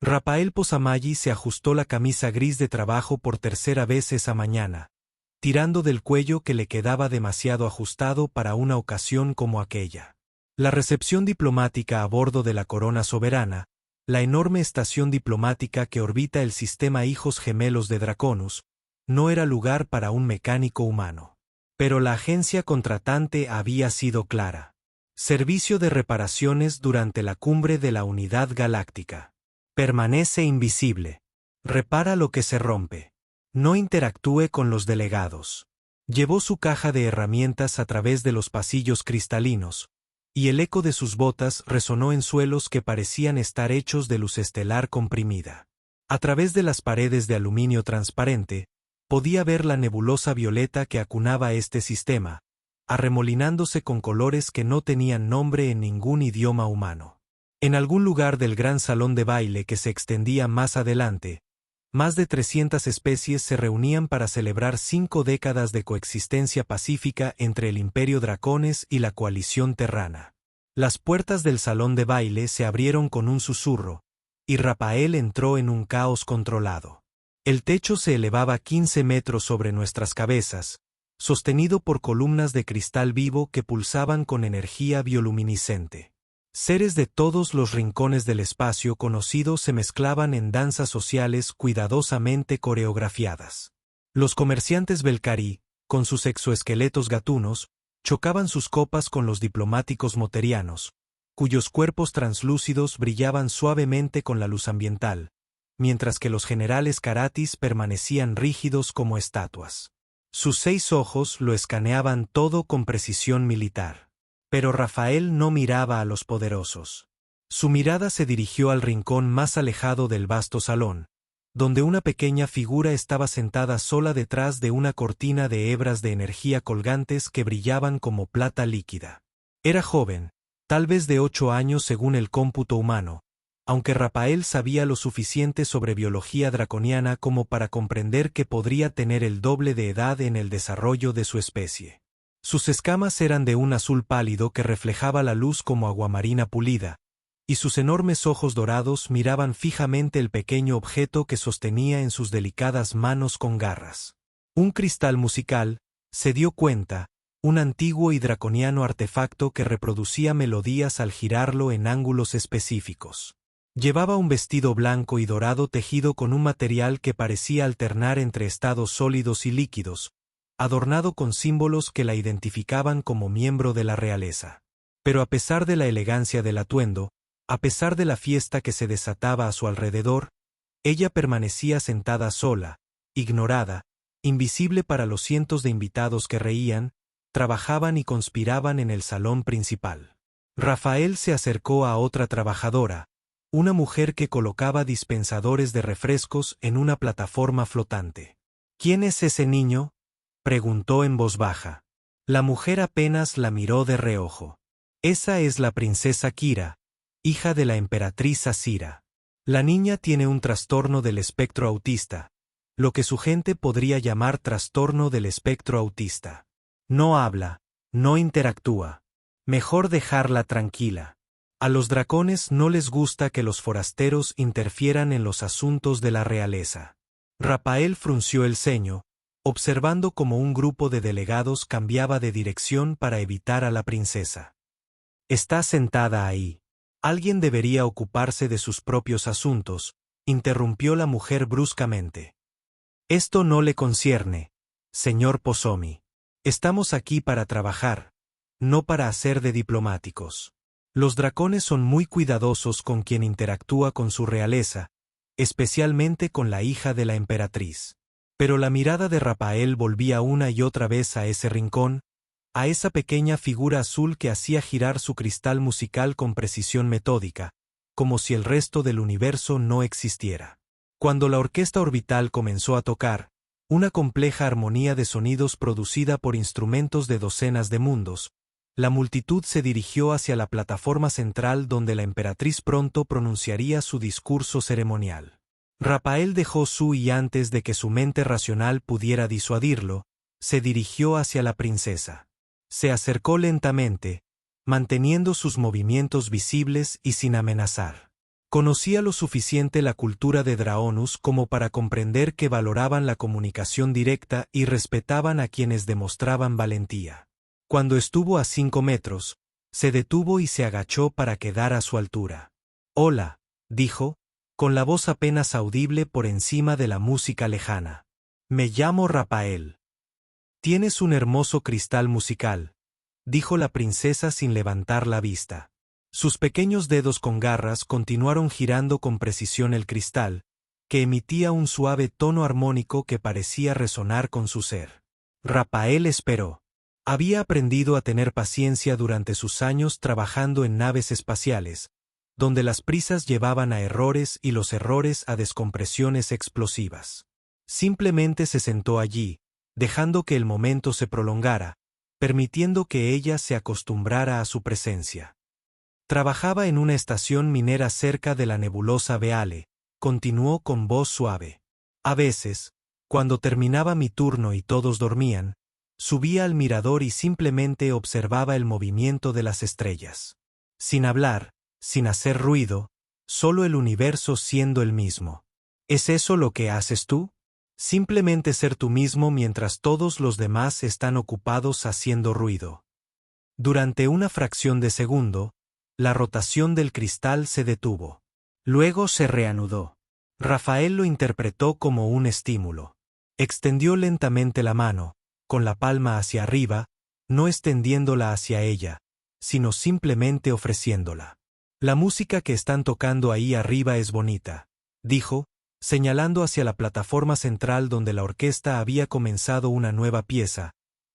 Rafael Pozamalli se ajustó la camisa gris de trabajo por tercera vez esa mañana, tirando del cuello que le quedaba demasiado ajustado para una ocasión como aquella. La recepción diplomática a bordo de la Corona Soberana, la enorme estación diplomática que orbita el sistema Hijos Gemelos de Draconus, no era lugar para un mecánico humano. Pero la agencia contratante había sido clara. Servicio de reparaciones durante la cumbre de la Unidad Galáctica. Permanece invisible. Repara lo que se rompe. No interactúe con los delegados. Llevó su caja de herramientas a través de los pasillos cristalinos, y el eco de sus botas resonó en suelos que parecían estar hechos de luz estelar comprimida. A través de las paredes de aluminio transparente, podía ver la nebulosa violeta que acunaba este sistema, arremolinándose con colores que no tenían nombre en ningún idioma humano. En algún lugar del gran salón de baile que se extendía más adelante, más de 300 especies se reunían para celebrar 5 décadas de coexistencia pacífica entre el Imperio Dracones y la coalición terrana. Las puertas del salón de baile se abrieron con un susurro, y Rafael entró en un caos controlado. El techo se elevaba 15 metros sobre nuestras cabezas, sostenido por columnas de cristal vivo que pulsaban con energía bioluminiscente. Seres de todos los rincones del espacio conocido se mezclaban en danzas sociales cuidadosamente coreografiadas. Los comerciantes Belcarí, con sus exoesqueletos gatunos, chocaban sus copas con los diplomáticos moterianos, cuyos cuerpos translúcidos brillaban suavemente con la luz ambiental, mientras que los generales Karatis permanecían rígidos como estatuas. Sus 6 ojos lo escaneaban todo con precisión militar. Pero Rafael no miraba a los poderosos. Su mirada se dirigió al rincón más alejado del vasto salón, donde una pequeña figura estaba sentada sola detrás de una cortina de hebras de energía colgantes que brillaban como plata líquida. Era joven, tal vez de 8 años según el cómputo humano, aunque Rafael sabía lo suficiente sobre biología draconiana como para comprender que podría tener el doble de edad en el desarrollo de su especie. Sus escamas eran de un azul pálido que reflejaba la luz como aguamarina pulida, y sus enormes ojos dorados miraban fijamente el pequeño objeto que sostenía en sus delicadas manos con garras. Un cristal musical, se dio cuenta, un antiguo y draconiano artefacto que reproducía melodías al girarlo en ángulos específicos. Llevaba un vestido blanco y dorado tejido con un material que parecía alternar entre estados sólidos y líquidos, adornado con símbolos que la identificaban como miembro de la realeza. Pero a pesar de la elegancia del atuendo, a pesar de la fiesta que se desataba a su alrededor, ella permanecía sentada sola, ignorada, invisible para los cientos de invitados que reían, trabajaban y conspiraban en el salón principal. Rafael se acercó a otra trabajadora, una mujer que colocaba dispensadores de refrescos en una plataforma flotante. ¿Quién es ese niño?, preguntó en voz baja. La mujer apenas la miró de reojo. Esa es la princesa Kira, hija de la emperatriz Asira. La niña tiene un trastorno del espectro autista, lo que su gente podría llamar trastorno del espectro autista. No habla, no interactúa. Mejor dejarla tranquila. A los dracones no les gusta que los forasteros interfieran en los asuntos de la realeza. Rafael frunció el ceño, observando cómo un grupo de delegados cambiaba de dirección para evitar a la princesa. Está sentada ahí. Alguien debería ocuparse de sus propios asuntos, interrumpió la mujer bruscamente. Esto no le concierne, señor Pozomi. Estamos aquí para trabajar, no para hacer de diplomáticos. Los dracones son muy cuidadosos con quien interactúa con su realeza, especialmente con la hija de la emperatriz. Pero la mirada de Rafael volvía una y otra vez a ese rincón, a esa pequeña figura azul que hacía girar su cristal musical con precisión metódica, como si el resto del universo no existiera. Cuando la orquesta orbital comenzó a tocar, una compleja armonía de sonidos producida por instrumentos de docenas de mundos, la multitud se dirigió hacia la plataforma central donde la emperatriz pronto pronunciaría su discurso ceremonial. Rafael dejó y antes de que su mente racional pudiera disuadirlo, se dirigió hacia la princesa. Se acercó lentamente, manteniendo sus movimientos visibles y sin amenazar. Conocía lo suficiente la cultura de Draonus como para comprender que valoraban la comunicación directa y respetaban a quienes demostraban valentía. Cuando estuvo a 5 metros, se detuvo y se agachó para quedar a su altura. «Hola», dijo, con la voz apenas audible por encima de la música lejana. «Me llamo Rafael». «Tienes un hermoso cristal musical», dijo la princesa sin levantar la vista. Sus pequeños dedos con garras continuaron girando con precisión el cristal, que emitía un suave tono armónico que parecía resonar con su ser. Rafael esperó. Había aprendido a tener paciencia durante sus años trabajando en naves espaciales, donde las prisas llevaban a errores y los errores a descompresiones explosivas. Simplemente se sentó allí, dejando que el momento se prolongara, permitiendo que ella se acostumbrara a su presencia. Trabajaba en una estación minera cerca de la nebulosa Beale, continuó con voz suave. A veces, cuando terminaba mi turno y todos dormían, subía al mirador y simplemente observaba el movimiento de las estrellas. Sin hablar, sin hacer ruido, solo el universo siendo el mismo. ¿Es eso lo que haces tú? Simplemente ser tú mismo mientras todos los demás están ocupados haciendo ruido. Durante una fracción de segundo, la rotación del cristal se detuvo. Luego se reanudó. Rafael lo interpretó como un estímulo. Extendió lentamente la mano, con la palma hacia arriba, no extendiéndola hacia ella, sino simplemente ofreciéndola. «La música que están tocando ahí arriba es bonita», dijo, señalando hacia la plataforma central donde la orquesta había comenzado una nueva pieza,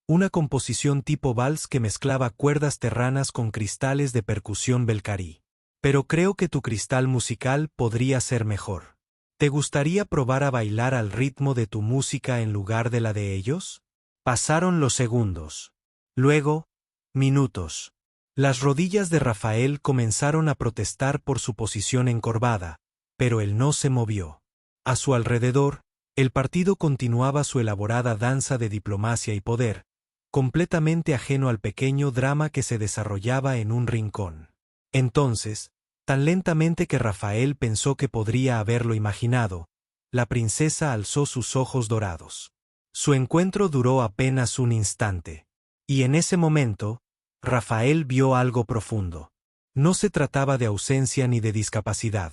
una composición tipo vals que mezclaba cuerdas terranas con cristales de percusión belcarí. «Pero creo que tu cristal musical podría ser mejor. ¿Te gustaría probar a bailar al ritmo de tu música en lugar de la de ellos?» Pasaron los segundos. Luego, minutos. Las rodillas de Rafael comenzaron a protestar por su posición encorvada, pero él no se movió. A su alrededor, el partido continuaba su elaborada danza de diplomacia y poder, completamente ajeno al pequeño drama que se desarrollaba en un rincón. Entonces, tan lentamente que Rafael pensó que podría haberlo imaginado, la princesa alzó sus ojos dorados. Su encuentro duró apenas un instante. Y en ese momento, Rafael vio algo profundo. No se trataba de ausencia ni de discapacidad,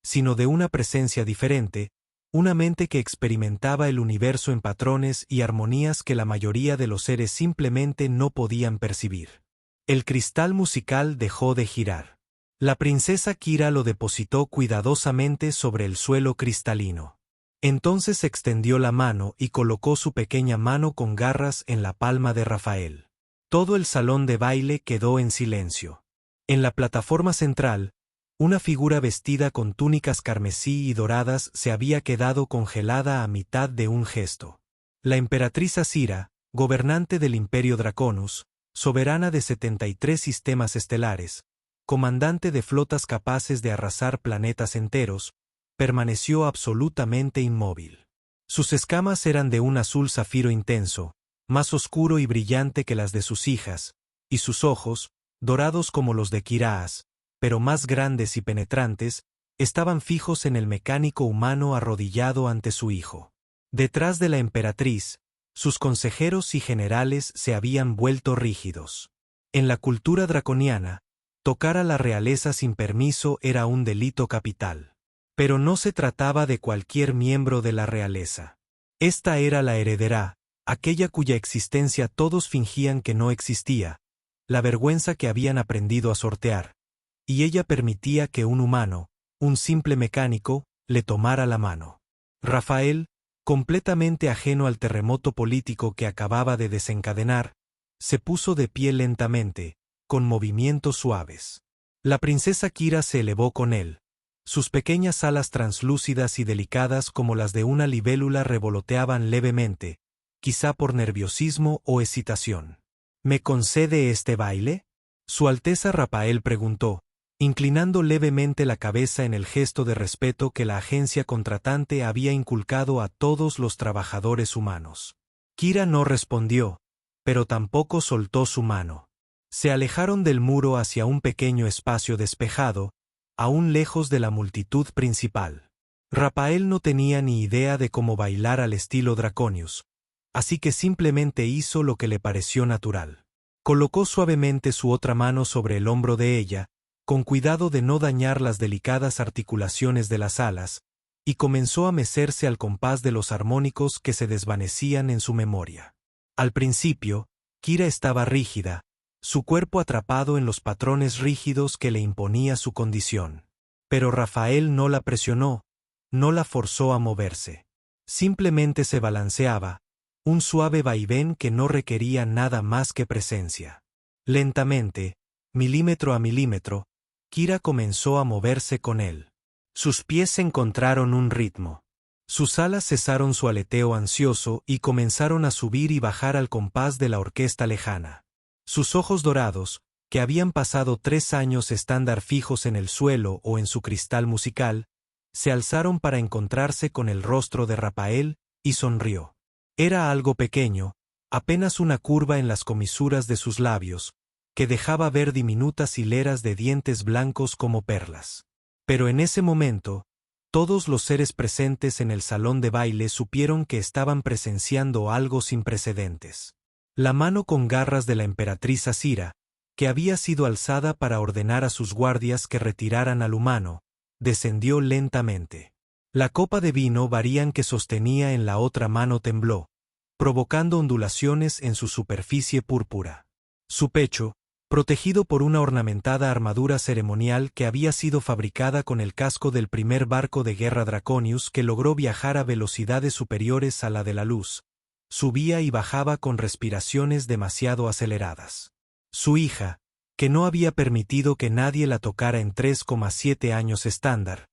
sino de una presencia diferente, una mente que experimentaba el universo en patrones y armonías que la mayoría de los seres simplemente no podían percibir. El cristal musical dejó de girar. La princesa Kira lo depositó cuidadosamente sobre el suelo cristalino. Entonces extendió la mano y colocó su pequeña mano con garras en la palma de Rafael. Todo el salón de baile quedó en silencio. En la plataforma central, una figura vestida con túnicas carmesí y doradas se había quedado congelada a mitad de un gesto. La emperatriz Asira, gobernante del Imperio Draconus, soberana de 73 sistemas estelares, comandante de flotas capaces de arrasar planetas enteros, permaneció absolutamente inmóvil. Sus escamas eran de un azul zafiro intenso, más oscuro y brillante que las de sus hijas, y sus ojos, dorados como los de Kiraas, pero más grandes y penetrantes, estaban fijos en el mecánico humano arrodillado ante su hijo. Detrás de la emperatriz, sus consejeros y generales se habían vuelto rígidos. En la cultura draconiana, tocar a la realeza sin permiso era un delito capital. Pero no se trataba de cualquier miembro de la realeza. Esta era la heredera, aquella cuya existencia todos fingían que no existía, la vergüenza que habían aprendido a sortear, y ella permitía que un humano, un simple mecánico, le tomara la mano. Rafael, completamente ajeno al terremoto político que acababa de desencadenar, se puso de pie lentamente, con movimientos suaves. La princesa Kira se elevó con él. Sus pequeñas alas translúcidas y delicadas como las de una libélula revoloteaban levemente, quizá por nerviosismo o excitación. ¿Me concede este baile? Su Alteza Rafael preguntó, inclinando levemente la cabeza en el gesto de respeto que la agencia contratante había inculcado a todos los trabajadores humanos. Kira no respondió, pero tampoco soltó su mano. Se alejaron del muro hacia un pequeño espacio despejado, aún lejos de la multitud principal. Rapael no tenía ni idea de cómo bailar al estilo Draconius, así que simplemente hizo lo que le pareció natural. Colocó suavemente su otra mano sobre el hombro de ella, con cuidado de no dañar las delicadas articulaciones de las alas, y comenzó a mecerse al compás de los armónicos que se desvanecían en su memoria. Al principio, Kira estaba rígida, su cuerpo atrapado en los patrones rígidos que le imponía su condición. Pero Rafael no la presionó, no la forzó a moverse. Simplemente se balanceaba, un suave vaivén que no requería nada más que presencia. Lentamente, milímetro a milímetro, Kira comenzó a moverse con él. Sus pies encontraron un ritmo. Sus alas cesaron su aleteo ansioso y comenzaron a subir y bajar al compás de la orquesta lejana. Sus ojos dorados, que habían pasado 3 años estándar fijos en el suelo o en su cristal musical, se alzaron para encontrarse con el rostro de Rapael, y sonrió. Era algo pequeño, apenas una curva en las comisuras de sus labios, que dejaba ver diminutas hileras de dientes blancos como perlas. Pero en ese momento, todos los seres presentes en el salón de baile supieron que estaban presenciando algo sin precedentes. La mano con garras de la emperatriz Asira, que había sido alzada para ordenar a sus guardias que retiraran al humano, descendió lentamente. La copa de vino varían que sostenía en la otra mano tembló, provocando ondulaciones en su superficie púrpura. Su pecho, protegido por una ornamentada armadura ceremonial que había sido fabricada con el casco del primer barco de guerra Draconius que logró viajar a velocidades superiores a la de la luz, subía y bajaba con respiraciones demasiado aceleradas. Su hija, que no había permitido que nadie la tocara en 3,7 años estándar,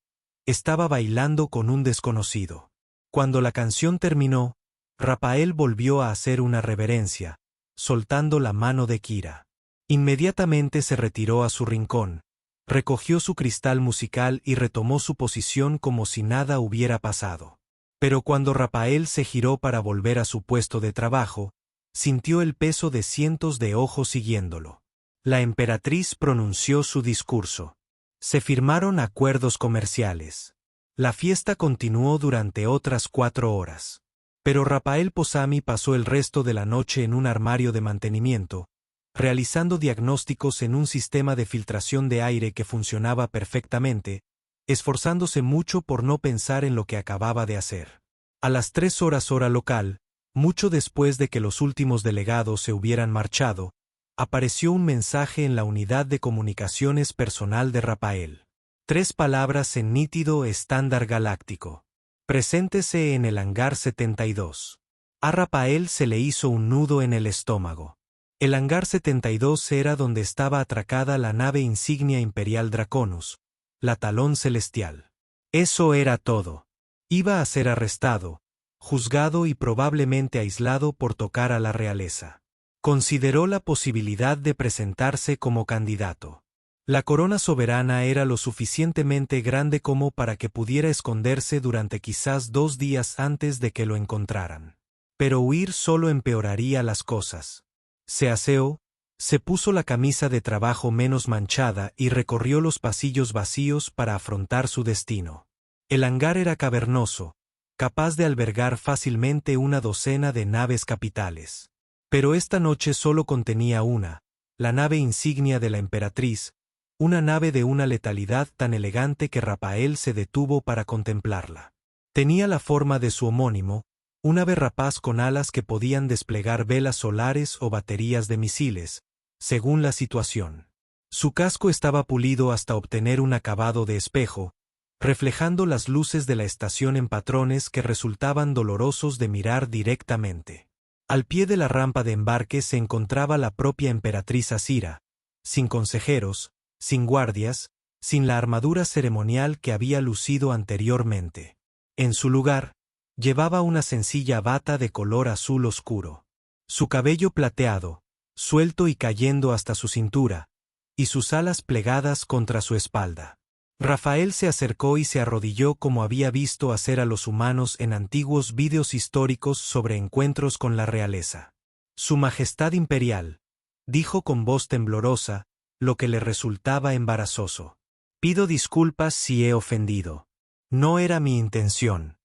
estaba bailando con un desconocido. Cuando la canción terminó, Rapael volvió a hacer una reverencia, soltando la mano de Kira. Inmediatamente se retiró a su rincón, recogió su cristal musical y retomó su posición como si nada hubiera pasado. Pero cuando Rapael se giró para volver a su puesto de trabajo, sintió el peso de cientos de ojos siguiéndolo. La emperatriz pronunció su discurso. Se firmaron acuerdos comerciales. La fiesta continuó durante otras 4 horas. Pero Rapael Posami pasó el resto de la noche en un armario de mantenimiento, realizando diagnósticos en un sistema de filtración de aire que funcionaba perfectamente, esforzándose mucho por no pensar en lo que acababa de hacer. A las 3 horas hora local, mucho después de que los últimos delegados se hubieran marchado, apareció un mensaje en la unidad de comunicaciones personal de Rapael. 3 palabras en nítido estándar galáctico. Preséntese en el hangar 72. A Rapael se le hizo un nudo en el estómago. El hangar 72 era donde estaba atracada la nave insignia imperial Draconus, la Talón Celestial. Eso era todo. Iba a ser arrestado, juzgado y probablemente aislado por tocar a la realeza. Consideró la posibilidad de presentarse como candidato. La corona soberana era lo suficientemente grande como para que pudiera esconderse durante quizás 2 días antes de que lo encontraran. Pero huir solo empeoraría las cosas. Se aseó, se puso la camisa de trabajo menos manchada y recorrió los pasillos vacíos para afrontar su destino. El hangar era cavernoso, capaz de albergar fácilmente una docena de naves capitales. Pero esta noche solo contenía una, la nave insignia de la emperatriz, una nave de una letalidad tan elegante que Rapael se detuvo para contemplarla. Tenía la forma de su homónimo, un ave rapaz con alas que podían desplegar velas solares o baterías de misiles, según la situación. Su casco estaba pulido hasta obtener un acabado de espejo, reflejando las luces de la estación en patrones que resultaban dolorosos de mirar directamente. Al pie de la rampa de embarque se encontraba la propia emperatriz Asira, sin consejeros, sin guardias, sin la armadura ceremonial que había lucido anteriormente. En su lugar, llevaba una sencilla bata de color azul oscuro. Su cabello plateado, suelto y cayendo hasta su cintura, y sus alas plegadas contra su espalda. Rafael se acercó y se arrodilló como había visto hacer a los humanos en antiguos vídeos históricos sobre encuentros con la realeza. Su Majestad Imperial, dijo con voz temblorosa, lo que le resultaba embarazoso. Pido disculpas si he ofendido. No era mi intención.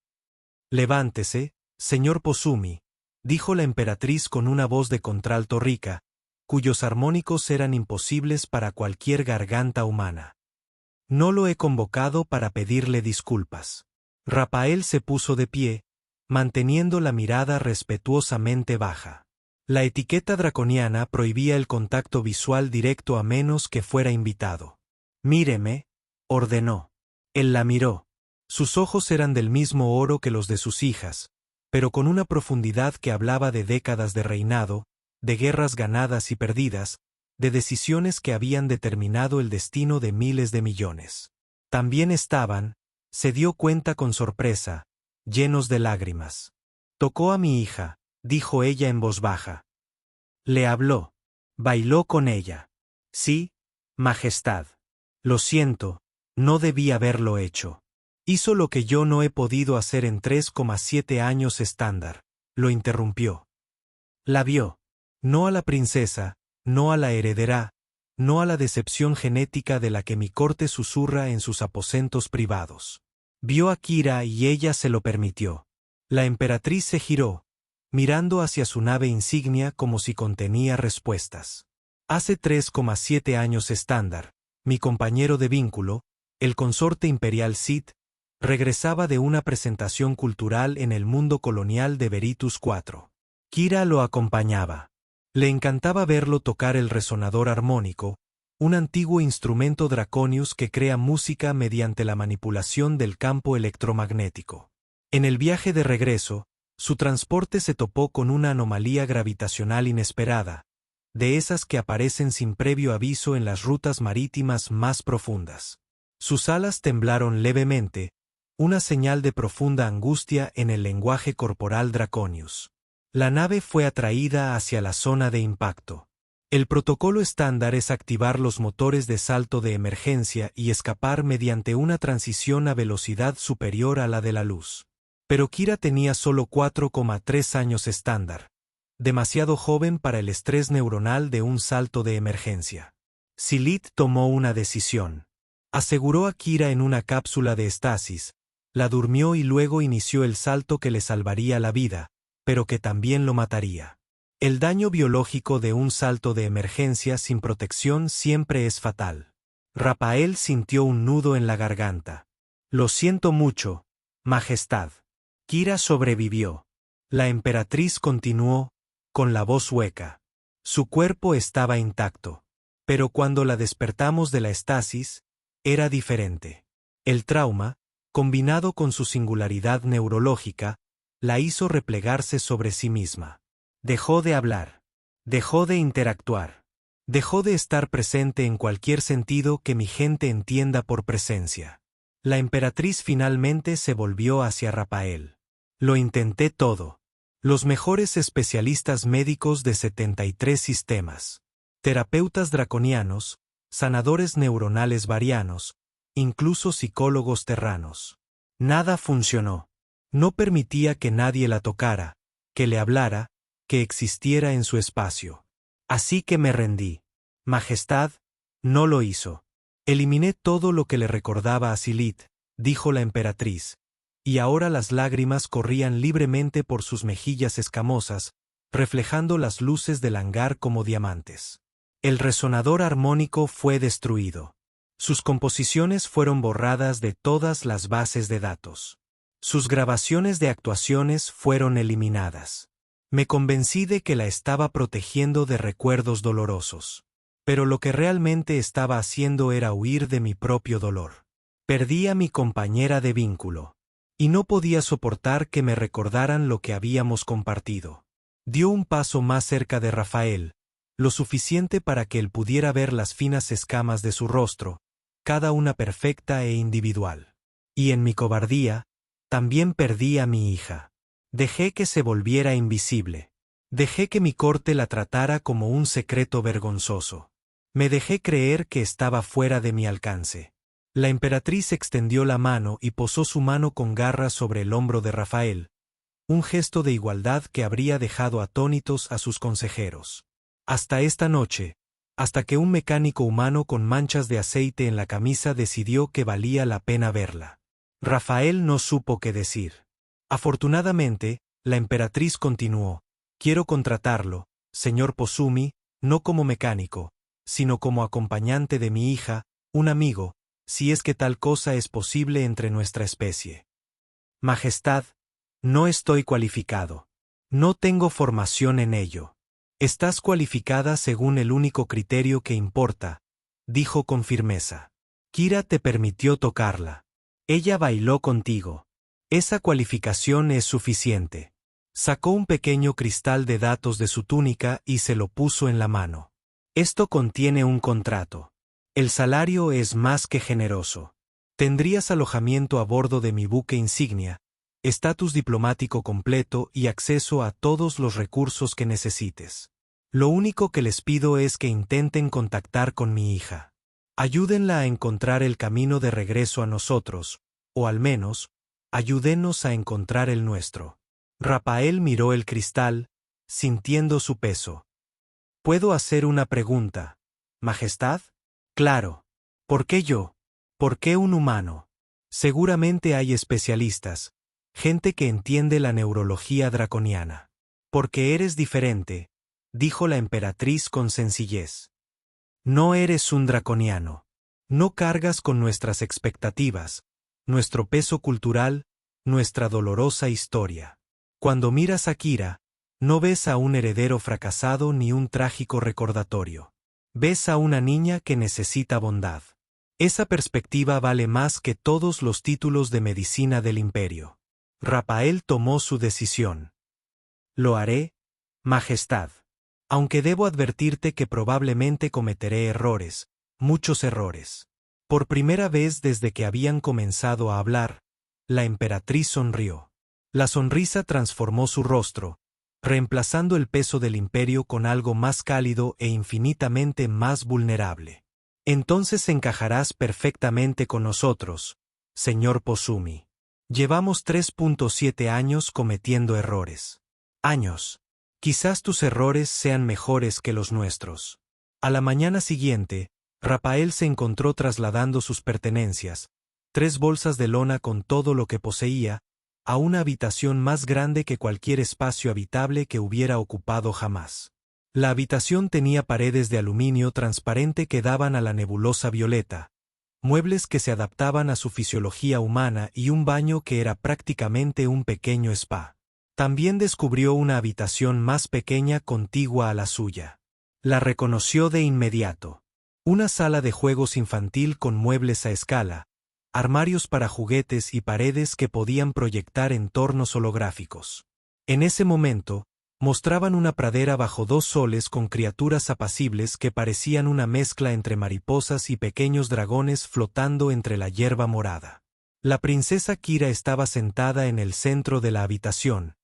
Levántese, señor Posumi, dijo la emperatriz con una voz de contralto rica, cuyos armónicos eran imposibles para cualquier garganta humana. No lo he convocado para pedirle disculpas. Rafael se puso de pie, manteniendo la mirada respetuosamente baja. La etiqueta draconiana prohibía el contacto visual directo a menos que fuera invitado. Míreme, ordenó. Él la miró. Sus ojos eran del mismo oro que los de sus hijas, pero con una profundidad que hablaba de décadas de reinado, de guerras ganadas y perdidas, de decisiones que habían determinado el destino de miles de millones. También estaban, se dio cuenta con sorpresa, llenos de lágrimas. Tocó a mi hija, dijo ella en voz baja. Le habló. Bailó con ella. Sí, Majestad. Lo siento, no debí haberlo hecho. Hizo lo que yo no he podido hacer en 3,7 años estándar, lo interrumpió. La vio. No a la princesa, no a la heredera, no a la decepción genética de la que mi corte susurra en sus aposentos privados. Vio a Kira y ella se lo permitió. La emperatriz se giró, mirando hacia su nave insignia como si contenía respuestas. Hace 3,7 años estándar, mi compañero de vínculo, el consorte imperial Sid, regresaba de una presentación cultural en el mundo colonial de Veritus IV. Kira lo acompañaba. Le encantaba verlo tocar el resonador armónico, un antiguo instrumento Draconius que crea música mediante la manipulación del campo electromagnético. En el viaje de regreso, su transporte se topó con una anomalía gravitacional inesperada, de esas que aparecen sin previo aviso en las rutas marítimas más profundas. Sus alas temblaron levemente, una señal de profunda angustia en el lenguaje corporal Draconius. La nave fue atraída hacia la zona de impacto. El protocolo estándar es activar los motores de salto de emergencia y escapar mediante una transición a velocidad superior a la de la luz. Pero Kira tenía solo 4,3 años estándar, demasiado joven para el estrés neuronal de un salto de emergencia. Silit tomó una decisión. Aseguró a Kira en una cápsula de estasis, la durmió y luego inició el salto que le salvaría la vida, pero que también lo mataría. El daño biológico de un salto de emergencia sin protección siempre es fatal. Rafael sintió un nudo en la garganta. Lo siento mucho, Majestad. Kira sobrevivió. La emperatriz continuó, con la voz hueca. Su cuerpo estaba intacto. Pero cuando la despertamos de la estasis, era diferente. El trauma, combinado con su singularidad neurológica, la hizo replegarse sobre sí misma. Dejó de hablar. Dejó de interactuar. Dejó de estar presente en cualquier sentido que mi gente entienda por presencia. La emperatriz finalmente se volvió hacia Rafael. Lo intenté todo. Los mejores especialistas médicos de 73 sistemas. Terapeutas draconianos, sanadores neuronales varianos, incluso psicólogos terranos. Nada funcionó. No permitía que nadie la tocara, que le hablara, que existiera en su espacio. Así que me rendí. Majestad, no lo hizo. Eliminé todo lo que le recordaba a Silit, dijo la emperatriz, y ahora las lágrimas corrían libremente por sus mejillas escamosas, reflejando las luces del hangar como diamantes. El resonador armónico fue destruido. Sus composiciones fueron borradas de todas las bases de datos. Sus grabaciones de actuaciones fueron eliminadas. Me convencí de que la estaba protegiendo de recuerdos dolorosos. Pero lo que realmente estaba haciendo era huir de mi propio dolor. Perdí a mi compañera de vínculo. Y no podía soportar que me recordaran lo que habíamos compartido. Dio un paso más cerca de Rafael, lo suficiente para que él pudiera ver las finas escamas de su rostro, cada una perfecta e individual. Y en mi cobardía, también perdí a mi hija. Dejé que se volviera invisible. Dejé que mi corte la tratara como un secreto vergonzoso. Me dejé creer que estaba fuera de mi alcance. La emperatriz extendió la mano y posó su mano con garras sobre el hombro de Rafael, un gesto de igualdad que habría dejado atónitos a sus consejeros. Hasta esta noche, hasta que un mecánico humano con manchas de aceite en la camisa decidió que valía la pena verla. Rafael no supo qué decir. Afortunadamente, la emperatriz continuó: quiero contratarlo, señor Posumi, no como mecánico, sino como acompañante de mi hija, un amigo, si es que tal cosa es posible entre nuestra especie. Majestad, no estoy cualificado. No tengo formación en ello. Estás cualificada según el único criterio que importa, dijo con firmeza. Kira te permitió tocarla. Ella bailó contigo. Esa cualificación es suficiente. Sacó un pequeño cristal de datos de su túnica y se lo puso en la mano. Esto contiene un contrato. El salario es más que generoso. Tendrías alojamiento a bordo de mi buque insignia, estatus diplomático completo y acceso a todos los recursos que necesites. Lo único que les pido es que intenten contactar con mi hija. Ayúdenla a encontrar el camino de regreso a nosotros, o al menos, ayúdenos a encontrar el nuestro. Rafael miró el cristal, sintiendo su peso. ¿Puedo hacer una pregunta, Majestad? Claro. ¿Por qué yo? ¿Por qué un humano? Seguramente hay especialistas, gente que entiende la neurología draconiana. Porque eres diferente, dijo la emperatriz con sencillez. No eres un draconiano. No cargas con nuestras expectativas, nuestro peso cultural, nuestra dolorosa historia. Cuando miras a Kira, no ves a un heredero fracasado ni un trágico recordatorio. Ves a una niña que necesita bondad. Esa perspectiva vale más que todos los títulos de medicina del imperio. Rafael tomó su decisión. Lo haré, Majestad. Aunque debo advertirte que probablemente cometeré errores, muchos errores. Por primera vez desde que habían comenzado a hablar, la emperatriz sonrió. La sonrisa transformó su rostro, reemplazando el peso del imperio con algo más cálido e infinitamente más vulnerable. Entonces encajarás perfectamente con nosotros, señor Posumi. Llevamos 3.7 años cometiendo errores. Años. Quizás tus errores sean mejores que los nuestros. A la mañana siguiente, Rafael se encontró trasladando sus pertenencias, 3 bolsas de lona con todo lo que poseía, a una habitación más grande que cualquier espacio habitable que hubiera ocupado jamás. La habitación tenía paredes de aluminio transparente que daban a la nebulosa violeta, muebles que se adaptaban a su fisiología humana y un baño que era prácticamente un pequeño spa. También descubrió una habitación más pequeña contigua a la suya. La reconoció de inmediato. Una sala de juegos infantil con muebles a escala, armarios para juguetes y paredes que podían proyectar entornos holográficos. En ese momento, mostraban una pradera bajo 2 soles con criaturas apacibles que parecían una mezcla entre mariposas y pequeños dragones flotando entre la hierba morada. La princesa Kira estaba sentada en el centro de la habitación,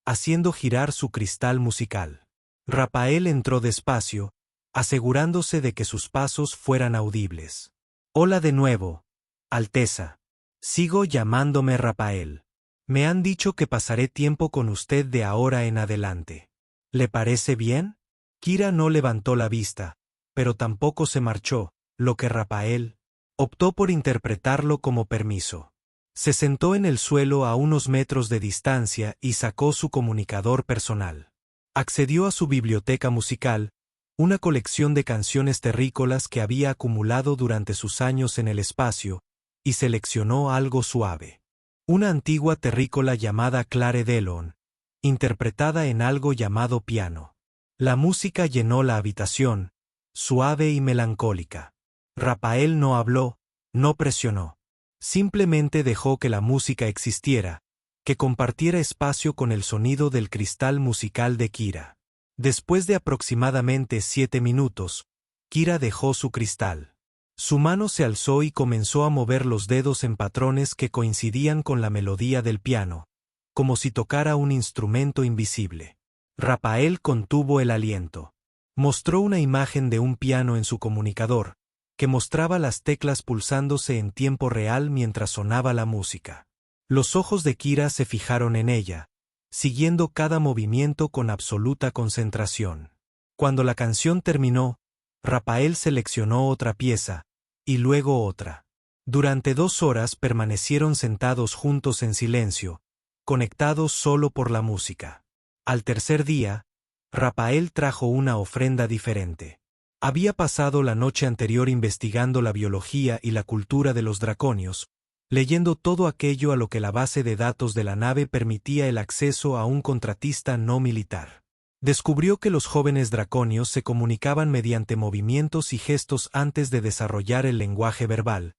haciendo girar su cristal musical. Rafael entró despacio, asegurándose de que sus pasos fueran audibles. Hola de nuevo, Alteza. Sigo llamándome Rafael. Me han dicho que pasaré tiempo con usted de ahora en adelante. ¿Le parece bien? Kira no levantó la vista, pero tampoco se marchó, lo que Rafael optó por interpretarlo como permiso. Se sentó en el suelo a unos metros de distancia y sacó su comunicador personal. Accedió a su biblioteca musical, una colección de canciones terrícolas que había acumulado durante sus años en el espacio, y seleccionó algo suave. Una antigua terrícola llamada Clare Delon, interpretada en algo llamado piano. La música llenó la habitación, suave y melancólica. Rafael no habló, no presionó. Simplemente dejó que la música existiera, que compartiera espacio con el sonido del cristal musical de Kira. Después de aproximadamente 7 minutos, Kira dejó su cristal. Su mano se alzó y comenzó a mover los dedos en patrones que coincidían con la melodía del piano, como si tocara un instrumento invisible. Rafael contuvo el aliento. Mostró una imagen de un piano en su comunicador, que mostraba las teclas pulsándose en tiempo real mientras sonaba la música. Los ojos de Kira se fijaron en ella, siguiendo cada movimiento con absoluta concentración. Cuando la canción terminó, Rafael seleccionó otra pieza, y luego otra. Durante 2 horas permanecieron sentados juntos en silencio, conectados solo por la música. Al tercer día, Rafael trajo una ofrenda diferente. Había pasado la noche anterior investigando la biología y la cultura de los draconios, leyendo todo aquello a lo que la base de datos de la nave permitía el acceso a un contratista no militar. Descubrió que los jóvenes draconios se comunicaban mediante movimientos y gestos antes de desarrollar el lenguaje verbal,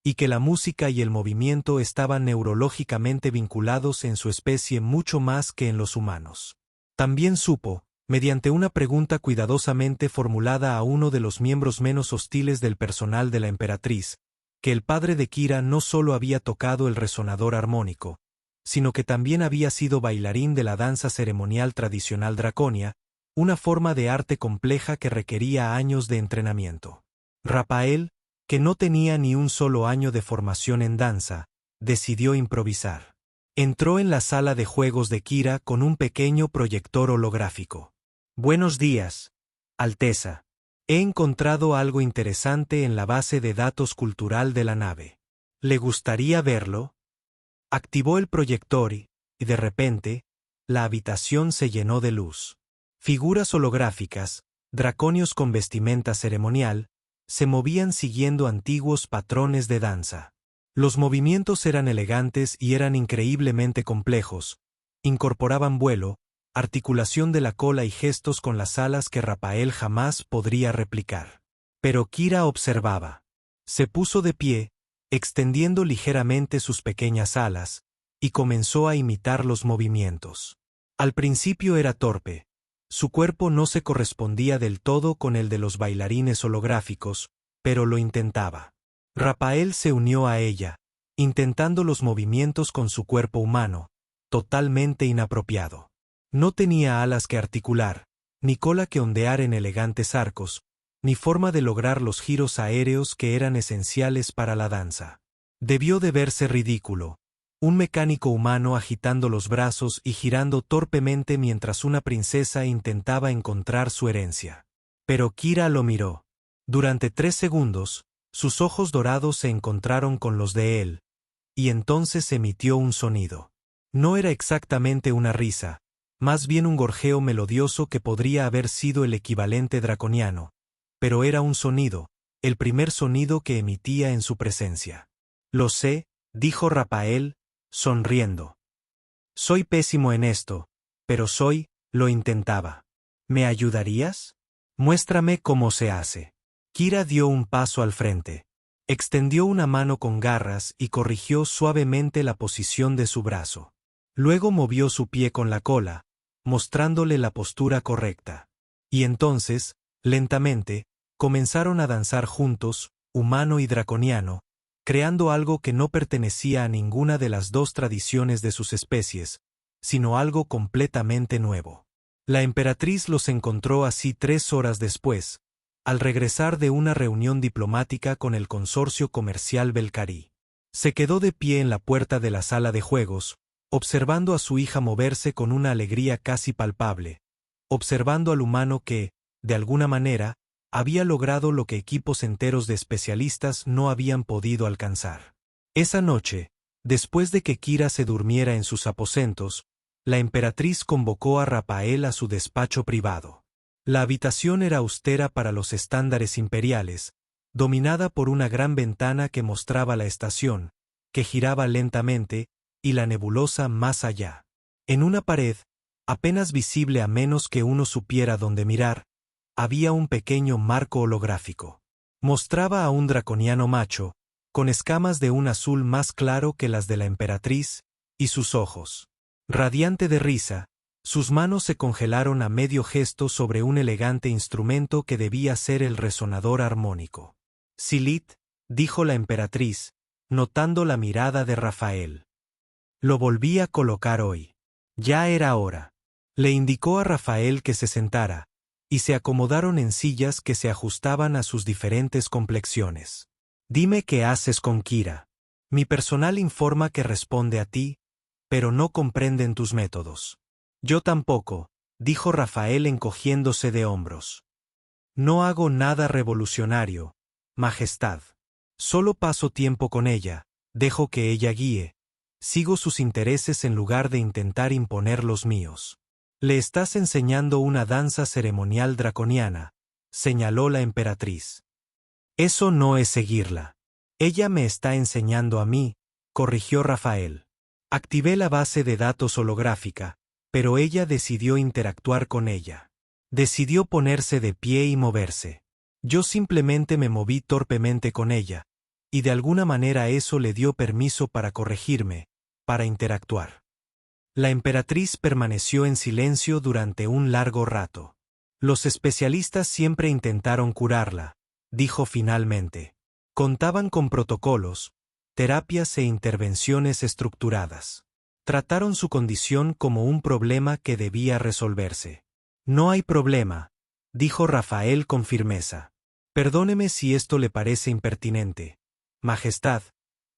y que la música y el movimiento estaban neurológicamente vinculados en su especie mucho más que en los humanos. También supo, mediante una pregunta cuidadosamente formulada a uno de los miembros menos hostiles del personal de la emperatriz, que el padre de Kira no solo había tocado el resonador armónico, sino que también había sido bailarín de la danza ceremonial tradicional draconia, una forma de arte compleja que requería años de entrenamiento. Rafael, que no tenía ni un solo año de formación en danza, decidió improvisar. Entró en la sala de juegos de Kira con un pequeño proyector holográfico. «Buenos días, Alteza. He encontrado algo interesante en la base de datos cultural de la nave. ¿Le gustaría verlo?» Activó el proyector y, de repente, la habitación se llenó de luz. Figuras holográficas, draconios con vestimenta ceremonial, se movían siguiendo antiguos patrones de danza. Los movimientos eran elegantes y eran increíblemente complejos. Incorporaban vuelo, articulación de la cola y gestos con las alas que Rafael jamás podría replicar. Pero Kira observaba. Se puso de pie, extendiendo ligeramente sus pequeñas alas, y comenzó a imitar los movimientos. Al principio era torpe. Su cuerpo no se correspondía del todo con el de los bailarines holográficos, pero lo intentaba. Rafael se unió a ella, intentando los movimientos con su cuerpo humano, totalmente inapropiado. No tenía alas que articular, ni cola que ondear en elegantes arcos, ni forma de lograr los giros aéreos que eran esenciales para la danza. Debió de verse ridículo, un mecánico humano agitando los brazos y girando torpemente mientras una princesa intentaba encontrar su herencia. Pero Kira lo miró. Durante 3 segundos, sus ojos dorados se encontraron con los de él, y entonces emitió un sonido. No era exactamente una risa, más bien un gorjeo melodioso que podría haber sido el equivalente draconiano, pero era un sonido, el primer sonido que emitía en su presencia. «Lo sé», dijo Rafael, sonriendo. «Soy pésimo en esto, pero lo intentaba. ¿Me ayudarías? Muéstrame cómo se hace». Kira dio un paso al frente. Extendió una mano con garras y corrigió suavemente la posición de su brazo. Luego movió su pie con la cola, mostrándole la postura correcta. Y entonces, lentamente, comenzaron a danzar juntos, humano y draconiano, creando algo que no pertenecía a ninguna de las dos tradiciones de sus especies, sino algo completamente nuevo. La emperatriz los encontró así 3 horas después, al regresar de una reunión diplomática con el consorcio comercial Belcarí. Se quedó de pie en la puerta de la sala de juegos, observando a su hija moverse con una alegría casi palpable, observando al humano que, de alguna manera, había logrado lo que equipos enteros de especialistas no habían podido alcanzar. Esa noche, después de que Kira se durmiera en sus aposentos, la emperatriz convocó a Rafael a su despacho privado. La habitación era austera para los estándares imperiales, dominada por una gran ventana que mostraba la estación, que giraba lentamente, y la nebulosa más allá. En una pared, apenas visible a menos que uno supiera dónde mirar, había un pequeño marco holográfico. Mostraba a un draconiano macho, con escamas de un azul más claro que las de la emperatriz, y sus ojos. Radiante de risa, sus manos se congelaron a medio gesto sobre un elegante instrumento que debía ser el resonador armónico. «Silit», dijo la emperatriz, notando la mirada de Rafael. «Lo volví a colocar hoy. Ya era hora». Le indicó a Rafael que se sentara, y se acomodaron en sillas que se ajustaban a sus diferentes complexiones. «Dime qué haces con Kira. Mi personal informa que responde a ti, pero no comprenden tus métodos». «Yo tampoco», dijo Rafael encogiéndose de hombros. No hago nada revolucionario, Majestad. Solo paso tiempo con ella, dejo que ella guíe. Sigo sus intereses en lugar de intentar imponer los míos. Le estás enseñando una danza ceremonial draconiana, señaló la emperatriz. Eso no es seguirla. Ella me está enseñando a mí, corrigió Rafael. Activé la base de datos holográfica, pero ella decidió interactuar con ella. Decidió ponerse de pie y moverse. Yo simplemente me moví torpemente con ella, y de alguna manera eso le dio permiso para corregirme, para interactuar. La emperatriz permaneció en silencio durante un largo rato. Los especialistas siempre intentaron curarla, dijo finalmente. Contaban con protocolos, terapias e intervenciones estructuradas. Trataron su condición como un problema que debía resolverse. No hay problema, dijo Rafael con firmeza. Perdóneme si esto le parece impertinente, Majestad,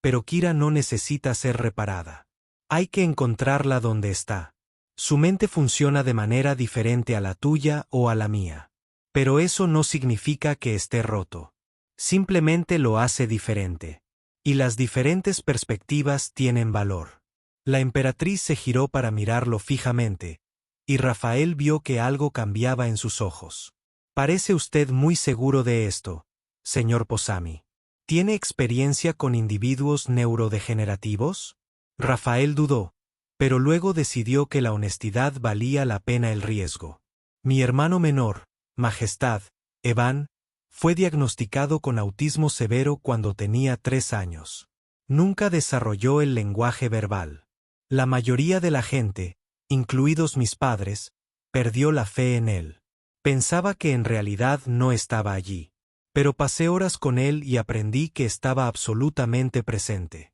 pero Kira no necesita ser reparada. Hay que encontrarla donde está. Su mente funciona de manera diferente a la tuya o a la mía. Pero eso no significa que esté roto. Simplemente lo hace diferente. Y las diferentes perspectivas tienen valor. La emperatriz se giró para mirarlo fijamente, y Rafael vio que algo cambiaba en sus ojos. Parece usted muy seguro de esto, señor Posami. ¿Tiene experiencia con individuos neurodegenerativos? Rafael dudó, pero luego decidió que la honestidad valía la pena el riesgo. Mi hermano menor, Majestad, Evan, fue diagnosticado con autismo severo cuando tenía 3 años. Nunca desarrolló el lenguaje verbal. La mayoría de la gente, incluidos mis padres, perdió la fe en él. Pensaba que en realidad no estaba allí. Pero pasé horas con él y aprendí que estaba absolutamente presente.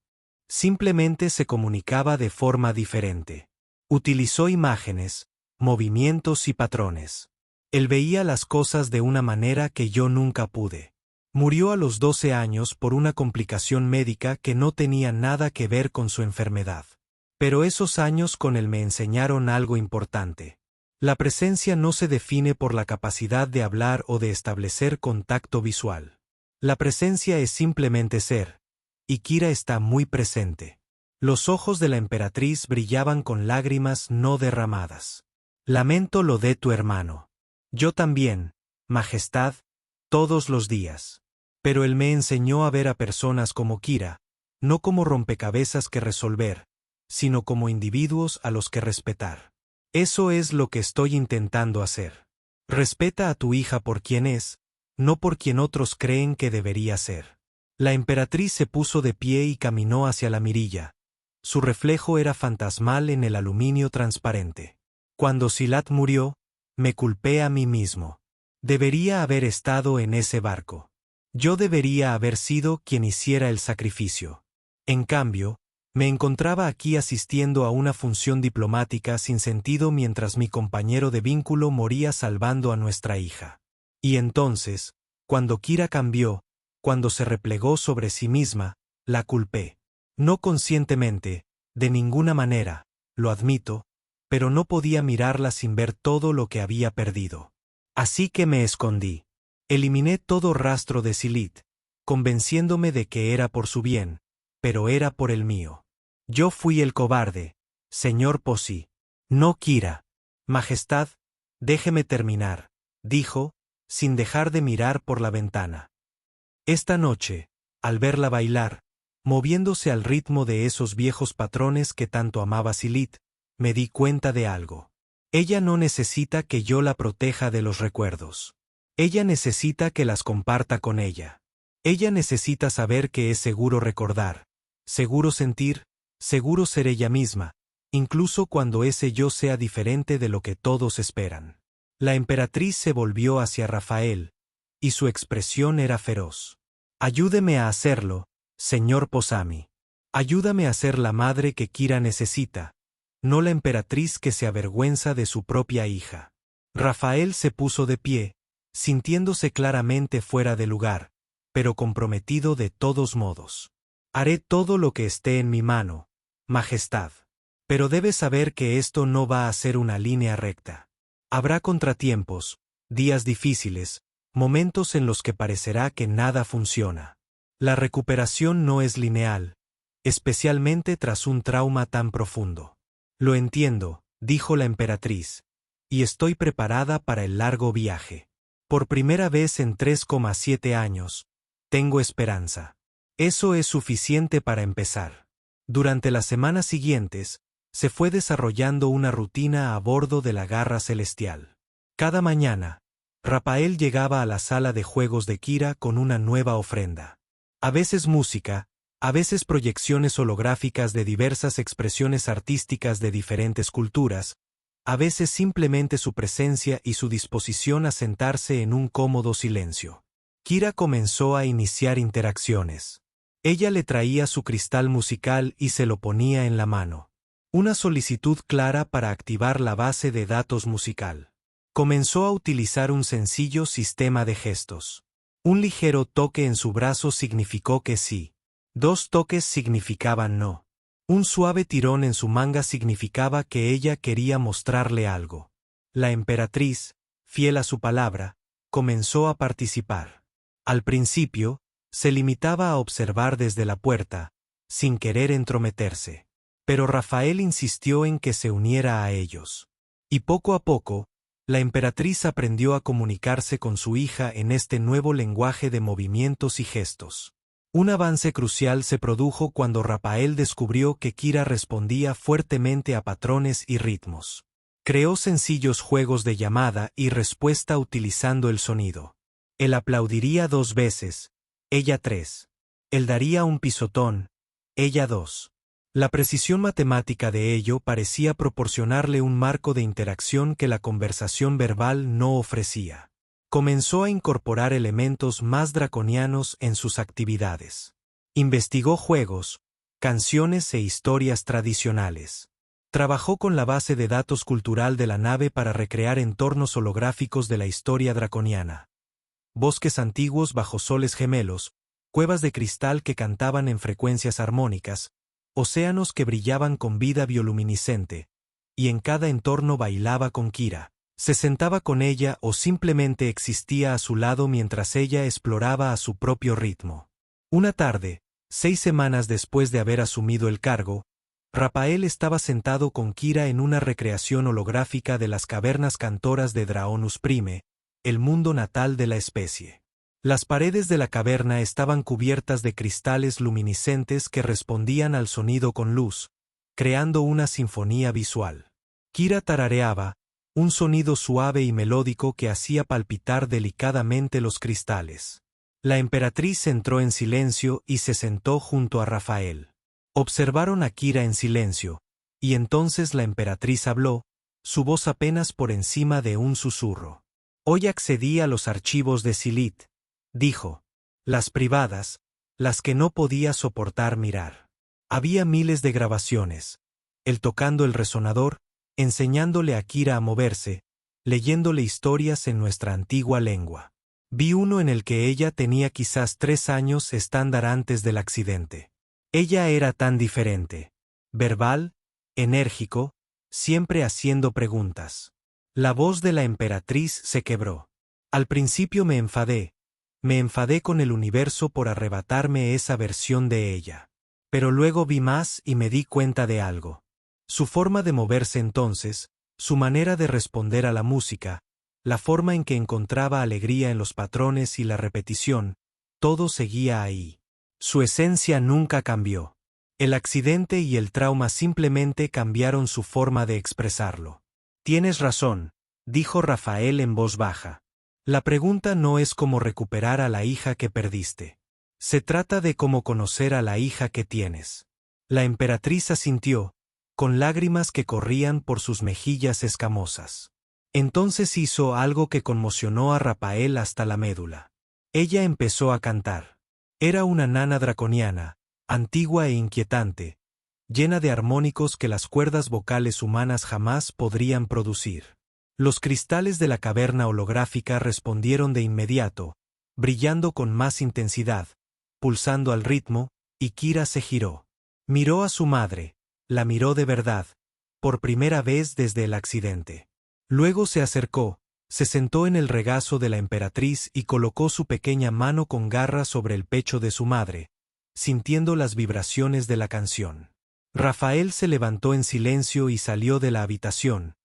Simplemente se comunicaba de forma diferente. Utilizó imágenes, movimientos y patrones. Él veía las cosas de una manera que yo nunca pude. Murió a los 12 años por una complicación médica que no tenía nada que ver con su enfermedad. Pero esos años con él me enseñaron algo importante. La presencia no se define por la capacidad de hablar o de establecer contacto visual. La presencia es simplemente ser, y Kira está muy presente. Los ojos de la emperatriz brillaban con lágrimas no derramadas. Lamento lo de tu hermano. Yo también, Majestad, todos los días. Pero él me enseñó a ver a personas como Kira, no como rompecabezas que resolver, sino como individuos a los que respetar. Eso es lo que estoy intentando hacer. Respeta a tu hija por quien es, no por quien otros creen que debería ser. La emperatriz se puso de pie y caminó hacia la mirilla. Su reflejo era fantasmal en el aluminio transparente. Cuando Silat murió, me culpé a mí mismo. Debería haber estado en ese barco. Yo debería haber sido quien hiciera el sacrificio. En cambio, me encontraba aquí asistiendo a una función diplomática sin sentido mientras mi compañero de vínculo moría salvando a nuestra hija. Y entonces, cuando Kira cambió, cuando se replegó sobre sí misma, la culpé. No conscientemente, de ninguna manera, lo admito, pero no podía mirarla sin ver todo lo que había perdido. Así que me escondí. Eliminé todo rastro de Silit, convenciéndome de que era por su bien, pero era por el mío. Yo fui el cobarde, señor Posey. No Kira. Majestad, déjeme terminar, dijo, sin dejar de mirar por la ventana. Esta noche, al verla bailar, moviéndose al ritmo de esos viejos patrones que tanto amaba Silit, me di cuenta de algo. Ella no necesita que yo la proteja de los recuerdos. Ella necesita que las comparta con ella. Ella necesita saber que es seguro recordar, seguro sentir, seguro ser ella misma, incluso cuando ese yo sea diferente de lo que todos esperan. La emperatriz se volvió hacia Rafael, y su expresión era feroz. Ayúdeme a hacerlo, señor Posami. Ayúdame a ser la madre que Kira necesita, no la emperatriz que se avergüenza de su propia hija. Rafael se puso de pie, sintiéndose claramente fuera de lugar, pero comprometido de todos modos. Haré todo lo que esté en mi mano, Majestad. Pero debes saber que esto no va a ser una línea recta. Habrá contratiempos, días difíciles, momentos en los que parecerá que nada funciona. La recuperación no es lineal, especialmente tras un trauma tan profundo. Lo entiendo, dijo la emperatriz, y estoy preparada para el largo viaje. Por primera vez en 3,7 años, tengo esperanza. Eso es suficiente para empezar. Durante las semanas siguientes, se fue desarrollando una rutina a bordo de la Garra Celestial. Cada mañana, Rafael llegaba a la sala de juegos de Kira con una nueva ofrenda. A veces música, a veces proyecciones holográficas de diversas expresiones artísticas de diferentes culturas, a veces simplemente su presencia y su disposición a sentarse en un cómodo silencio. Kira comenzó a iniciar interacciones. Ella le traía su cristal musical y se lo ponía en la mano. Una solicitud clara para activar la base de datos musical. Comenzó a utilizar un sencillo sistema de gestos. Un ligero toque en su brazo significó que sí. 2 toques significaban no. Un suave tirón en su manga significaba que ella quería mostrarle algo. La emperatriz, fiel a su palabra, comenzó a participar. Al principio, se limitaba a observar desde la puerta, sin querer entrometerse. Pero Rafael insistió en que se uniera a ellos. Y poco a poco, la emperatriz aprendió a comunicarse con su hija en este nuevo lenguaje de movimientos y gestos. Un avance crucial se produjo cuando Rafael descubrió que Kira respondía fuertemente a patrones y ritmos. Creó sencillos juegos de llamada y respuesta utilizando el sonido. Él aplaudiría 2 veces, ella 3. Él daría un pisotón, ella 2. La precisión matemática de ello parecía proporcionarle un marco de interacción que la conversación verbal no ofrecía. Comenzó a incorporar elementos más draconianos en sus actividades. Investigó juegos, canciones e historias tradicionales. Trabajó con la base de datos cultural de la nave para recrear entornos holográficos de la historia draconiana. Bosques antiguos bajo soles gemelos, cuevas de cristal que cantaban en frecuencias armónicas, océanos que brillaban con vida bioluminiscente, y en cada entorno bailaba con Kira. Se sentaba con ella o simplemente existía a su lado mientras ella exploraba a su propio ritmo. Una tarde, 6 semanas después de haber asumido el cargo, Rafael estaba sentado con Kira en una recreación holográfica de las cavernas cantoras de Draonus Prime, el mundo natal de la especie. Las paredes de la caverna estaban cubiertas de cristales luminiscentes que respondían al sonido con luz, creando una sinfonía visual. Kira tarareaba, un sonido suave y melódico que hacía palpitar delicadamente los cristales. La emperatriz entró en silencio y se sentó junto a Rafael. Observaron a Kira en silencio, y entonces la emperatriz habló, su voz apenas por encima de un susurro. Hoy accedí a los archivos de Silith, dijo. Las privadas, las que no podía soportar mirar. Había miles de grabaciones. Él tocando el resonador, enseñándole a Kira a moverse, leyéndole historias en nuestra antigua lengua. Vi uno en el que ella tenía quizás 3 años estándar antes del accidente. Ella era tan diferente. Verbal, enérgico, siempre haciendo preguntas. La voz de la emperatriz se quebró. Al principio me enfadé con el universo por arrebatarme esa versión de ella. Pero luego vi más y me di cuenta de algo. Su forma de moverse entonces, su manera de responder a la música, la forma en que encontraba alegría en los patrones y la repetición, todo seguía ahí. Su esencia nunca cambió. El accidente y el trauma simplemente cambiaron su forma de expresarlo. Tienes razón, dijo Rafael en voz baja. La pregunta no es cómo recuperar a la hija que perdiste. Se trata de cómo conocer a la hija que tienes. La emperatriz asintió, con lágrimas que corrían por sus mejillas escamosas. Entonces hizo algo que conmocionó a Rafael hasta la médula. Ella empezó a cantar. Era una nana draconiana, antigua e inquietante, llena de armónicos que las cuerdas vocales humanas jamás podrían producir. Los cristales de la caverna holográfica respondieron de inmediato, brillando con más intensidad, pulsando al ritmo, y Kira se giró. Miró a su madre, la miró de verdad, por primera vez desde el accidente. Luego se acercó, Se sentó en el regazo de la emperatriz y colocó su pequeña mano con garras sobre el pecho de su madre, sintiendo las vibraciones de la canción. Rafael se levantó en silencio y salió de la habitación,